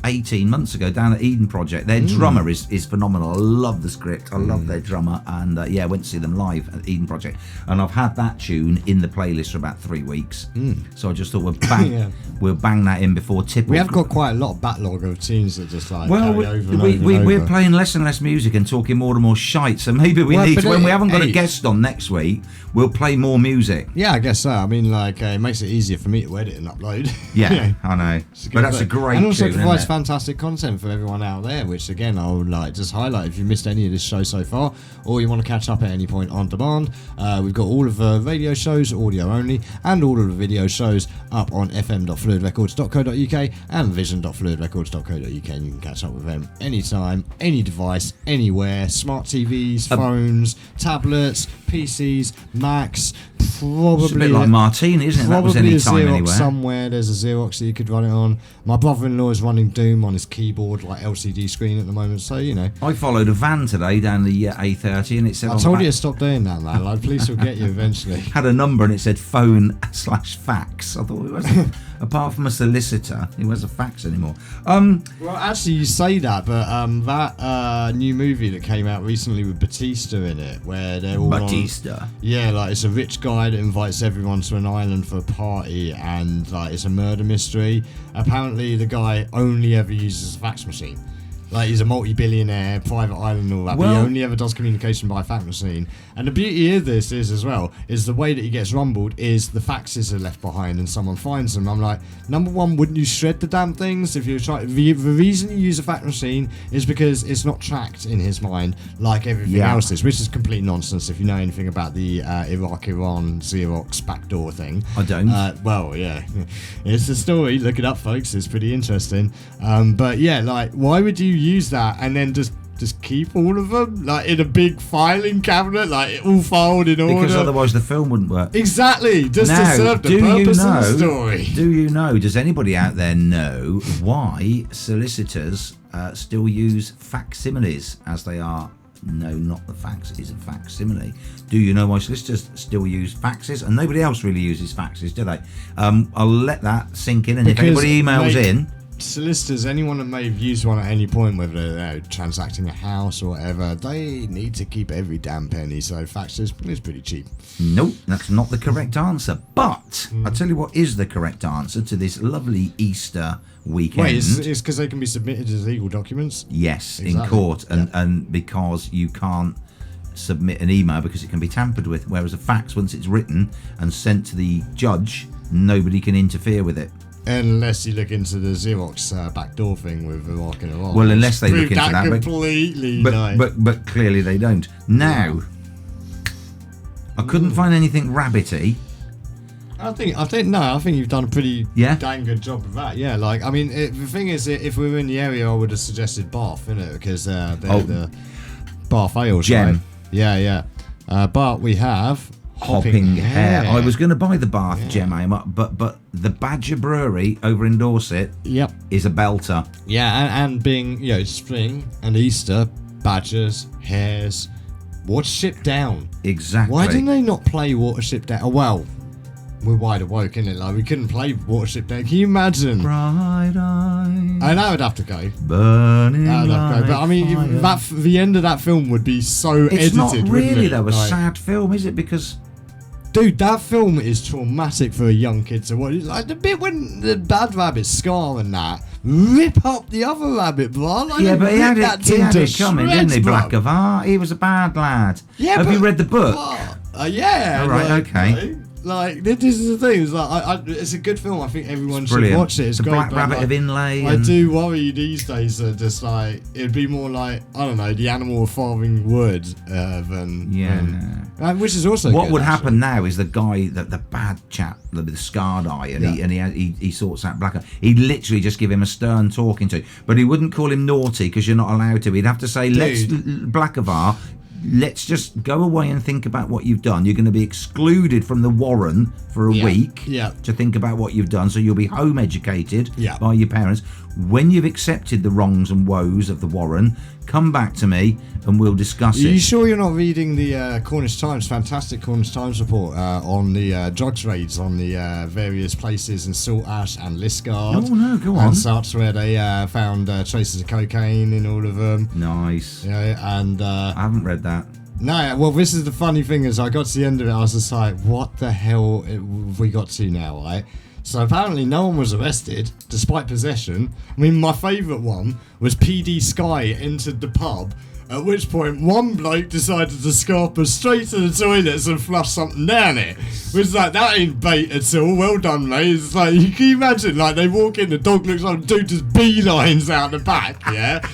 18 months ago down at Eden Project. Their drummer is phenomenal. I love the Script. I love their drummer. And I went to see them live at Eden Project. And I've had that tune in the playlist for about 3 weeks. So I just thought we'll bang that in before Tipple. We have got quite a lot of backlog of tunes that just like well, carry over and over. We're playing less and less music and talking more and more shite. So maybe we need to, when we haven't got a guest on next week, we'll play more music. Yeah, I guess so. I mean, like, it makes it easier for me to edit and upload. Yeah, I know. But that's a great tune, and also isn't provides it? fantastic content for everyone out there, which again I would like just highlight if you missed any of this show so far, or you want to catch up at any point on demand. We've got all of the radio shows, audio only, and all of the video shows up on fm.fluidrecords.co.uk and vision.fluidrecords.co.uk, and you can catch up with them anytime, any device, anywhere. Smart TVs, phones, tablets, PCs, Macs. Probably It's a bit like Martini, isn't it? That was any time anywhere. Somewhere there's a Xerox that you could run it on. My brother-in-law is running Doom on his keyboard, like LCD screen at the moment, so you know. I followed a van today down the A30 and it said I told you to stop doing that, man. Like, police will get you eventually. had a number and it said phone/fax. I thought it was apart from a solicitor, it was a fax anymore. Well, actually, you say that, but that new movie that came out recently with Batista in it, where they're all Batista. Yeah, like it's a rich guy that invites everyone to an island for a party, and like it's a murder mystery. Apparently, the guy only ever uses a fax machine. Like, he's a multi-billionaire, private island and all that, but he only ever does communication by fax machine. And the beauty of this is, as well, is the way that he gets rumbled is the faxes are left behind and someone finds them. I'm like, number one, wouldn't you shred the damn things if you're trying? The reason you use a fax machine is because it's not tracked in his mind like everything else is, which is complete nonsense if you know anything about the Iraq-Iran Xerox backdoor thing. I don't. Well, yeah. It's the story. Look it up, folks. It's pretty interesting. But yeah, like, why would you use that and then just keep all of them like in a big filing cabinet, like all filed in order? Because otherwise the film wouldn't work. Exactly, just now, to serve the purpose of the story. Do you know, does anybody out there know why solicitors still use facsimiles as they are? No, not the fax, it is a facsimile. Do you know why solicitors still use faxes? And nobody else really uses faxes, do they? I'll let that sink in, and because if anybody emails in... Solicitors, anyone that may have used one at any point, whether they're transacting a house or whatever, they need to keep every damn penny, so faxes is pretty cheap. Nope, that's not the correct answer. But I'll tell you what is the correct answer to this lovely Easter weekend. Wait, it's because they can be submitted as legal documents? Yes, exactly. In court, and because you can't submit an email because it can be tampered with, whereas a fax, once it's written and sent to the judge, nobody can interfere with it. Unless you look into the Xerox backdoor thing with Iraq and Iran. Well, unless they look into that, completely, but clearly they don't. Now, I couldn't find anything rabbity. I think you've done a pretty dang good job of that. Yeah, like, I mean, the thing is, if we were in the area, I would have suggested Bath, innit? Because they're the Bath Ales, Gem. Right? Yeah. But we have Hopping Hare. I was going to buy the Bath Gem Ale, but the Badger Brewery over in Dorset is a belter. Yeah, and being, spring and Easter, badgers, hares, Watership Down. Exactly. Why didn't they not play Watership Down? Oh, well, we're wide awake, innit? Like, we couldn't play Watership Down. Can you imagine? Bright eyes. That would have to go. Burning that would have to go. But I mean, the end of that film would be so edited. It's not really, though, a like, sad film, is it? Because... Dude, that film is traumatic for a young kid to watch. Like the bit when the bad rabbit Scar and that rip up the other rabbit, bro. Like, yeah, but he had it coming, didn't he? Black of Heart. He was a bad lad. Yeah, have you read the book? Yeah. All right, okay. Like, this is the thing. It's like it's a good film. I think everyone should watch it. It's the great, Black Rabbit of Inlay. I do worry these days that just like it'd be more like, I don't know, the animal of farming wood than which is also what good, would actually. happen now is the guy, the bad chap with the scarred eye, and he sorts out Black. He'd literally just give him a stern talking to, but he wouldn't call him naughty because you're not allowed to. He'd have to say, Black of Heart. Let's just go away and think about what you've done. You're going to be excluded from the Warren for a week to think about what you've done. So you'll be home educated by your parents. when you've accepted the wrongs and woes of the Warren, come back to me and we'll discuss it. Are you sure you're not reading the Cornish Times, fantastic Cornish Times report on the drugs raids on the various places in Saltash and Liskeard? Oh no, go on. And such, where they found traces of cocaine in all of them. Nice. Yeah, and I haven't read that. no, well, this is the funny thing is I got to the end of it, I was just like, what the hell have we got to now, right? So apparently no one was arrested, despite possession. I mean, my favourite one was PD Sky entered the pub, at which point one bloke decided to scarper straight to the toilets and flush something down it. Which is like, that ain't bait at all, well done mate. It's like, you can imagine, like, they walk in, the dog looks like a dude just beelines out the back, yeah?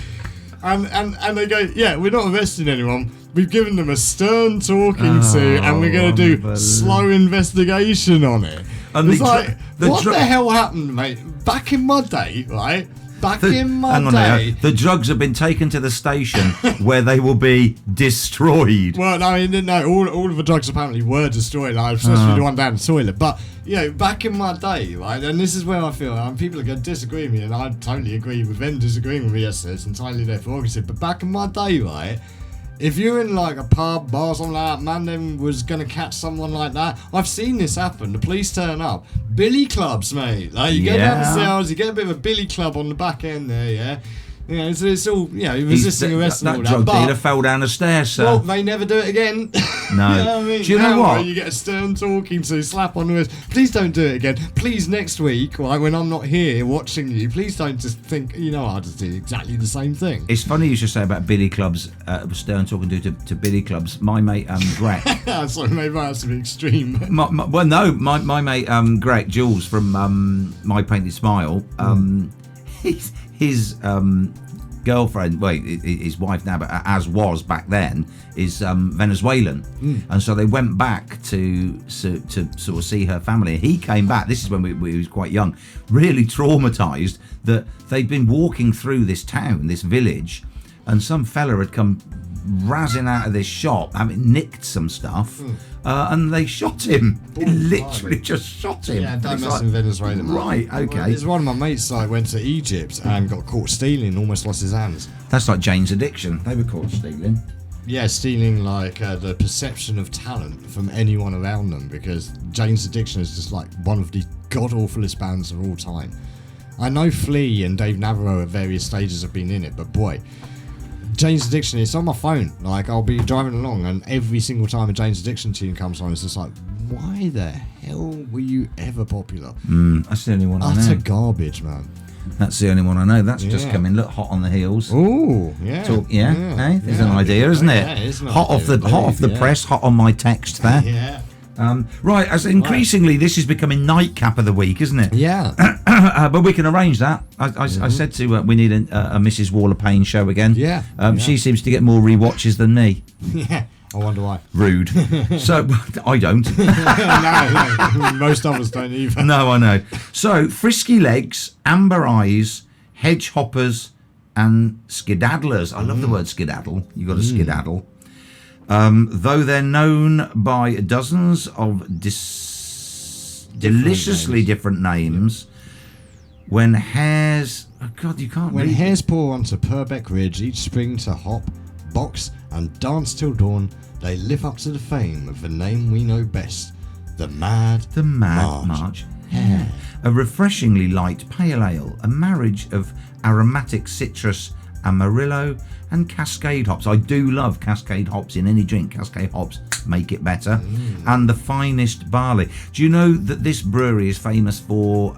And they go, yeah, we're not arresting anyone. We've given them a stern talking to, and we're going to do slow investigation on it. And it's like, what the hell happened, mate? Back in my day, right? Hang on there. The drugs have been taken to the station where they will be destroyed. Well, I mean, no, all of the drugs apparently were destroyed. Like, especially the one down the toilet. But, you know, back in my day, right, and this is where I feel, people are going to disagree with me, and I totally agree with them disagreeing with me. Yes, it's entirely their prerogative. But back in my day, right, if you're in like a pub, bar, something like that, man then was going to catch someone like that. I've seen this happen. The police turn up. Billy clubs, mate. Like, you go down the cells, you get a bit of a billy club on the back end there, yeah? You know, it's all, you know, resisting arrest and all that. That drug dealer fell down the stairs, sir. Well, they never do it again. No. You know what I mean? Do you know what? You get a stern talking to, slap on the wrist. Please don't do it again. Please, next week, right, when I'm not here watching you, please don't just think, you know, I'll just do exactly the same thing. It's funny you should say about billy clubs, stern talking to billy clubs. My mate, Greg. So maybe that's a bit extreme. My mate, Greg, Jules from My Painted Smile, his girlfriend, his wife now, but as was back then, is Venezuelan, and so they went back to sort of see her family. He came back. This is when we was quite young, really traumatized that they'd been walking through this town, this village, and some fella had come razzing out of this shop, having nicked some stuff, and they shot him. They literally just shot him. Yeah, don't mess in Venezuela. Right, okay. Well, there's one of my mates went to Egypt and got caught stealing, almost lost his hands. That's like Jane's Addiction. They were caught stealing. Yeah, stealing like the perception of talent from anyone around them, because Jane's Addiction is just like one of the god-awfulest bands of all time. I know Flea and Dave Navarro at various stages have been in it, but boy, Jane's Addiction, it's on my phone. Like, I'll be driving along and every single time a Jane's Addiction tune comes on, it's just like, why the hell were you ever popular? That's the only one I know. Utter garbage, man. That's the only one I know. That's just coming. Look, hot on the heels. Ooh, yeah. Hey, there's an idea, isn't it? Yeah, it's hot off the press, hot on my text there. Yeah. Right, as increasingly this is becoming nightcap of the week, isn't it? Yeah. But we can arrange that. I said to we need a Mrs. Wal Of Paine show again. Yeah. She seems to get more rewatches than me. Yeah. I wonder why. Rude. So I don't. No, most of us don't either. No, I know. So frisky legs, amber eyes, hedge hoppers, and skedaddlers. I love the word skedaddle. You got to skedaddle. Though they're known by dozens of deliciously different names, when hares... Oh, God, you can't When read. hares pour onto Purbeck Ridge each spring to hop, box, and dance till dawn, they live up to the fame of the name we know best, the Mad March Hare. A refreshingly light pale ale, a marriage of aromatic citrus, Amarillo, and Cascade hops. I do love Cascade hops in any drink. Cascade hops make it better. And the finest barley. Do you know that this brewery is famous for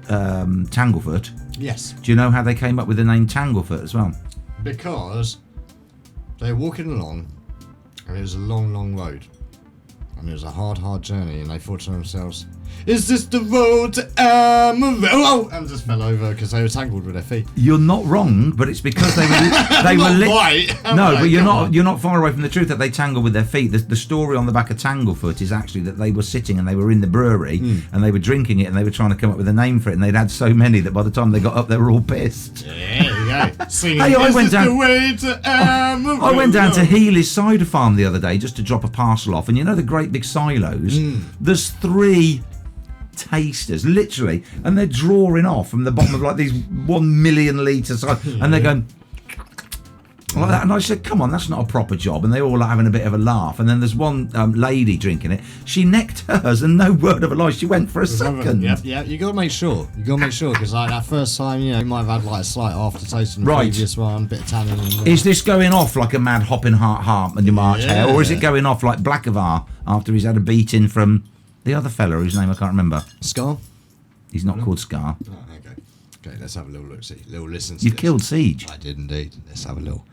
Tanglefoot? Yes. Do you know how they came up with the name Tanglefoot as well? Because they were walking along, and it was a long, long road. And it was a hard, hard journey, and they thought to themselves, is this the road to Amarillo? And just fell over because they were tangled with their feet. You're not wrong, but it's because they were right. No, but you're not far away from the truth that they tangled with their feet. The story on the back of Tanglefoot is actually that they were sitting and they were in the brewery and they were drinking it and they were trying to come up with a name for it, and they'd had so many that by the time they got up they were all pissed. Yeah, there you go. Singing, Hey, I went down to Healy's cider farm the other day just to drop a parcel off, and you know the great big silos? There's 3 tasters, literally, and they're drawing off from the bottom of like these 1 million litre size, and they're going like that. And I said, come on, that's not a proper job. And they all are having a bit of a laugh. And then there's one lady drinking it. She necked hers, and no word of a lie, she went for a second. Yeah, you got to make sure. Because like that first time, you might have had like a slight aftertaste in the previous one, bit of tannin. Is this going off like a mad hopping heart and your March hair, or is it going off like Blackavar after he's had a beating from the other fella whose name I can't remember? Scar? He's not called Scar. Oh, okay, let's have a little look. See, little listen. You killed Siege. I did indeed. Let's have a little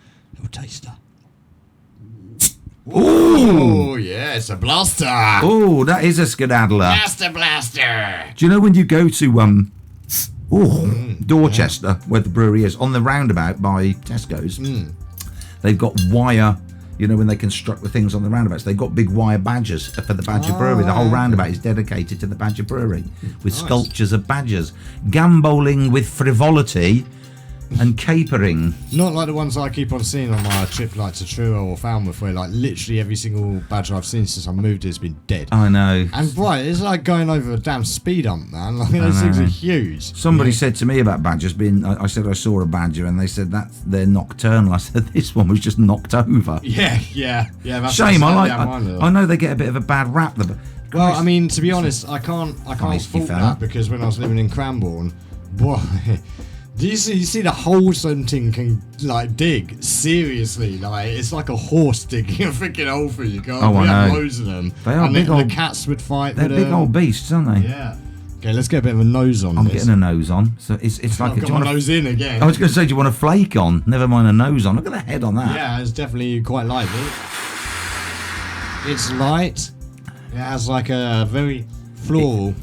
taster. Oh yeah, it's a blaster. Oh, that is a skedaddler. Blaster. Do you know when you go to Dorchester, where the brewery is, on the roundabout by Tesco's, they've got wire. You know, when they construct the things on the roundabouts, they've got big wire badgers for the Badger Brewery. The whole roundabout is dedicated to the Badger Brewery, with sculptures of badgers, gambolling with frivolity and capering. Not like the ones I keep on seeing on my trip, like to Truro or Falmouth, where like literally every single badger I've seen since I moved here has been dead. I know. And right, it's like going over a damn speed hump, man. Like those things are huge. Somebody said to me about badgers being. I said I saw a badger, and they said they're nocturnal. I said this one was just knocked over. Yeah. That's Shame. I know they get a bit of a bad rap. Well, I mean, to be honest, I can't fault that, because when I was living in Cranbourne, boy. Do you see the holes something can like dig? Seriously, like it's like a horse digging a freaking hole for you. Guys. We have loads of them. They are and big the cats would fight. They're big old beasts, aren't they? Yeah. Okay, let's get a bit of a nose on. I'm getting a nose on. So it's like I've got my nose in again. I was going to say, do you want a flake on? Never mind a nose on. Look at the head on that. Yeah, it's definitely quite light. It's light. It has like a very floral.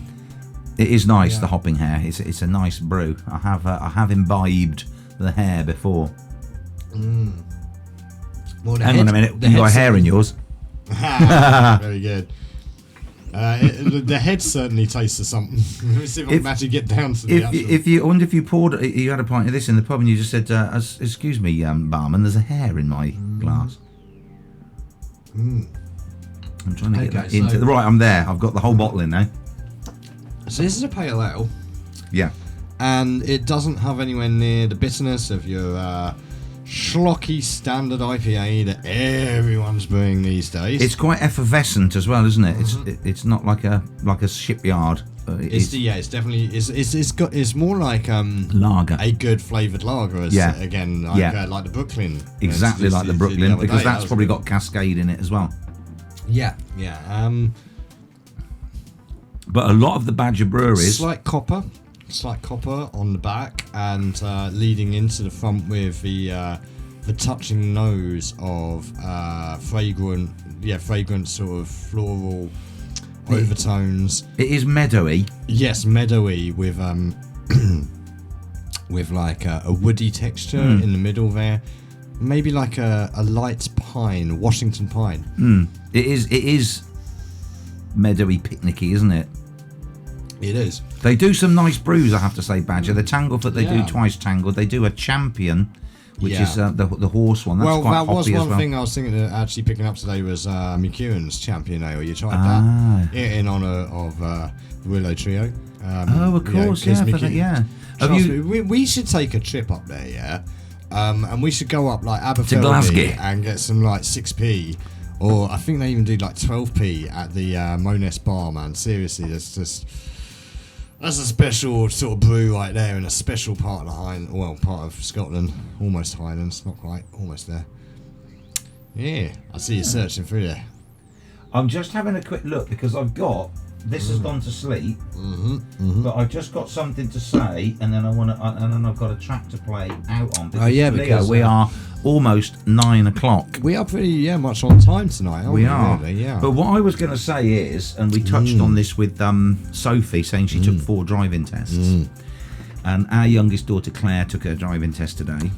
It is nice, the hopping hair. It's a nice brew. I have imbibed the hair before. Well, Hang on a minute. You got hair in yours? Very good. The head certainly tastes of something. Let's see if I can actually get down to the actual... I wonder if you poured... You had a pint of this in the pub and you just said, excuse me, barman, there's a hair in my glass. I'm trying to get that into... Right, I'm there. I've got the whole bottle in now. So this is a pale ale. Yeah. And it doesn't have anywhere near the bitterness of your schlocky standard IPA that everyone's brewing these days. It's quite effervescent as well, isn't it? It's not like a shipyard. It's definitely it's more like lager, a good flavoured lager. Again, like the Brooklyn. Exactly like the Brooklyn, because that's probably got Cascade in it as well. Yeah. But a lot of the Badger breweries... Slight copper on the back, and leading into the front with the touching nose of fragrant sort of floral overtones. It is meadowy. Yes, meadowy with with like a woody texture in the middle there. Maybe like a light pine, Washington pine. It is meadowy, picnicky, isn't it? It is. They do some nice brews, I have to say, Badger. The Tanglefoot, they do Twice Tangled. They do a Champion, which is the horse one. That's quite hoppy as well. One thing I was thinking of actually picking up today was McEwen's Champion Ale. You tried that in honour of Willow Trio. Of course, We should take a trip up there, and we should go up like to Glasgow and get some like 6p. Or I think they even do like 12p at the Mones bar, man. Seriously, that's a special sort of brew right there in a special part of part of Scotland. Almost Highlands, not quite, almost there. Yeah, I see you searching through there. I'm just having a quick look because I've got... This has gone to sleep, but I've just got something to say, and then and then I've got a track to play out on. Because we are almost 9 o'clock. We are pretty much on time tonight. Aren't we are. Really? Yeah. But what I was going to say is, and we touched on this with Sophie saying she took 4 driving tests, and our youngest daughter Claire took her driving test today.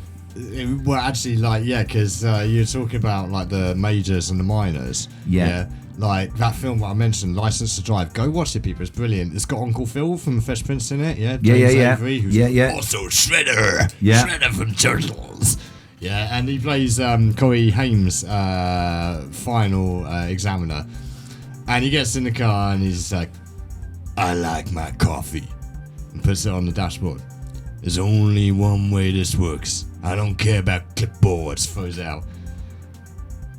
Well, actually, because you're talking about like the majors and the minors. Yeah. Like that film that I mentioned, License to Drive. Go watch it, people. It's brilliant. It's got Uncle Phil from Fresh Prince in it. Yeah. Avery, who's also Shredder. Yeah. Shredder from Turtles. Yeah, and he plays Corey Haim's final examiner. And he gets in the car and he's like, I like my coffee. And puts it on the dashboard. There's only one way this works. I don't care about clipboards, throws it out.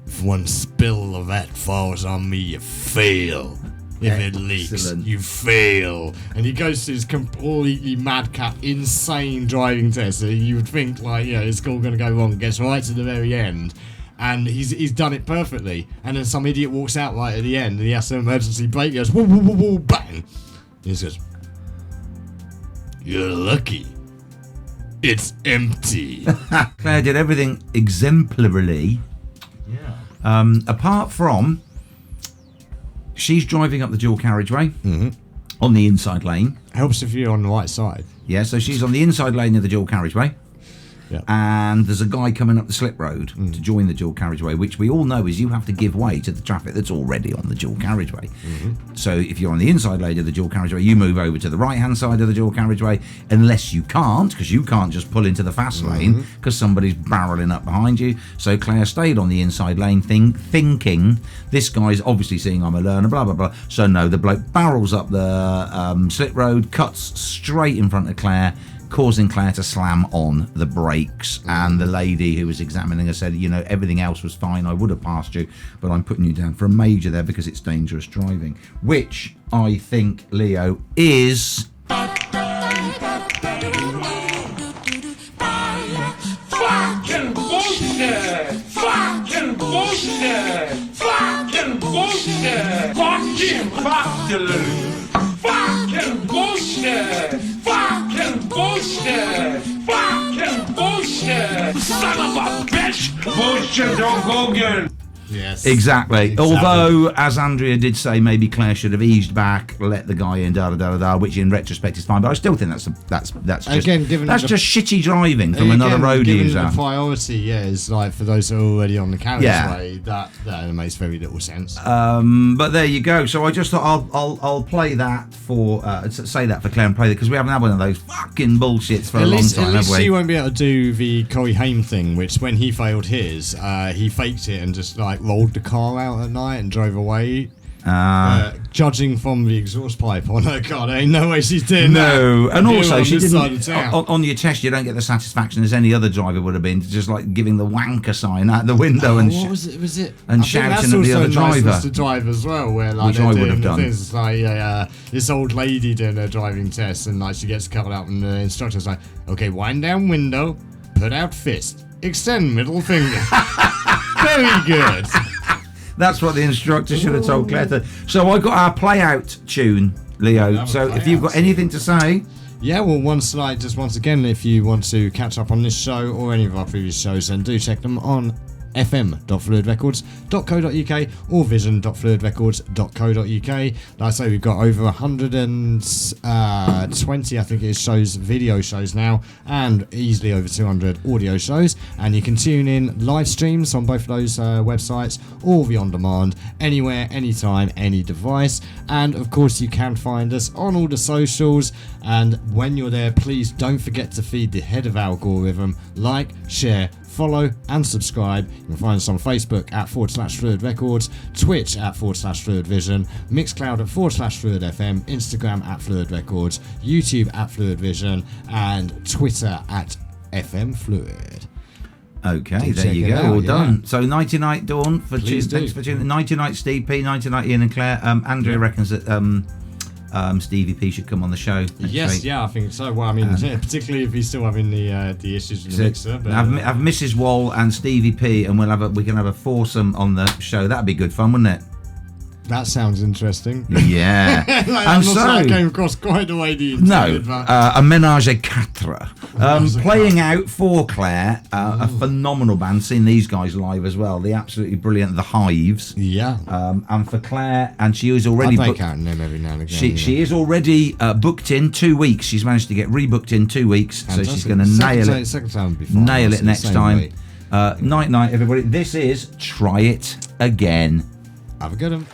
If one spill of that falls on me, you fail. If it leaks, you fail. And he goes through this completely madcap, insane driving test. So you would think, like, it's all going to go wrong. Gets right to the very end. And he's done it perfectly. And then some idiot walks out right at the end and he has to emergency brake. He goes, whoa, whoa, whoa, whoa, bang. And he says, you're lucky. It's empty. Claire did everything exemplarily. Yeah. Apart from, she's driving up the dual carriageway on the inside lane. Helps if you're on the right side. Yeah, so she's on the inside lane of the dual carriageway. Yep. And there's a guy coming up the slip road to join the dual carriageway, which we all know is you have to give way to the traffic that's already on the dual carriageway. So if you're on the inside lane of the dual carriageway, you move over to the right-hand side of the dual carriageway, unless you can't, because you can't just pull into the fast lane because somebody's barreling up behind you. So Claire stayed on the inside lane thinking, this guy's obviously seeing I'm a learner, blah, blah, blah. So no, the bloke barrels up the slip road, cuts straight in front of Claire, causing Claire to slam on the brakes. And the lady who was examining her said, everything else was fine, I would have passed you, but I'm putting you down for a major there because it's dangerous driving, which I think, Leo, is fucking bullshit, fucking bullshit, fucking bullshit, fucking bullshit, fucking bullshit, fucking bullshit, son of a bitch, bullshit on Hogan. Yes. Exactly. Although, as Andrea did say, maybe Claire should have eased back, let the guy in, which in retrospect is fine. But I still think that's just again, just shitty driving from another road given user. The priority, is like for those who are already on the carriageway. That makes very little sense. But there you go. So I just thought I'll play that for say that for Claire and play that because we haven't had one of those fucking bullshits for a long time, have we? She won't be able to do the Corey Haim thing, which when he failed his, he faked it and just rolled the car out at night and drove away. Judging from the exhaust pipe on her car, there ain't no way she's doing that. No, and also she didn't. On on your test, you don't get the satisfaction as any other driver would have been, just like giving the wanker sign out the window and what was it? and shouting at the other driver. Nice to drive as well, where which I would have done. It's like this old lady doing a driving test, and she gets covered up, and the instructor's like, "Okay, wind down window, put out fist, extend middle finger." Very good. That's what the instructor should have told Claire. So I got our play out tune, Leo. So if you've got anything to say. Yeah, well, once again, if you want to catch up on this show or any of our previous shows, then do check them on fm.fluidrecords.co.uk or vision.fluidrecords.co.uk. Like I say, we've got over 120, I think it is, video shows now, and easily over 200 audio shows. And you can tune in live streams on both of those websites, or the on demand, anywhere, anytime, any device. And of course, you can find us on all the socials. And when you're there, please don't forget to feed the head of algorithm, like, share, follow and subscribe. You can find us on Facebook at /Phluid Records, Twitch at /Phluid Vision, Mixcloud at /Phluid FM, Instagram at Phluid Records, YouTube at Phluid Vision, and Twitter at FM Fluid. Okay, there you go, all done. So nighty night, Dawn, thanks for tuning. Nighty night, Steve P. Nighty night, Ian and Claire. Andrea reckons that Stevie P should come on the show. Yes, yeah, I think so. Well, I mean, particularly if he's still having the issues with the mixer. But, have Mrs. Wal and Stevie P, and we can have a foursome on the show. That'd be good fun, wouldn't it? That sounds interesting. Yeah. And so that came across quite the way you intended. No, a ménage à quatre. Playing out for Claire, a phenomenal band. Seen these guys live as well. The absolutely brilliant The Hives. Yeah. And for Claire, and she is already booked. I them every now and again. She is already booked in 2 weeks. She's managed to get rebooked in 2 weeks, Fantastic. So she's going to nail it. Second time before. Nail it next time. Night, everybody. This is Try It Again. Have a good one.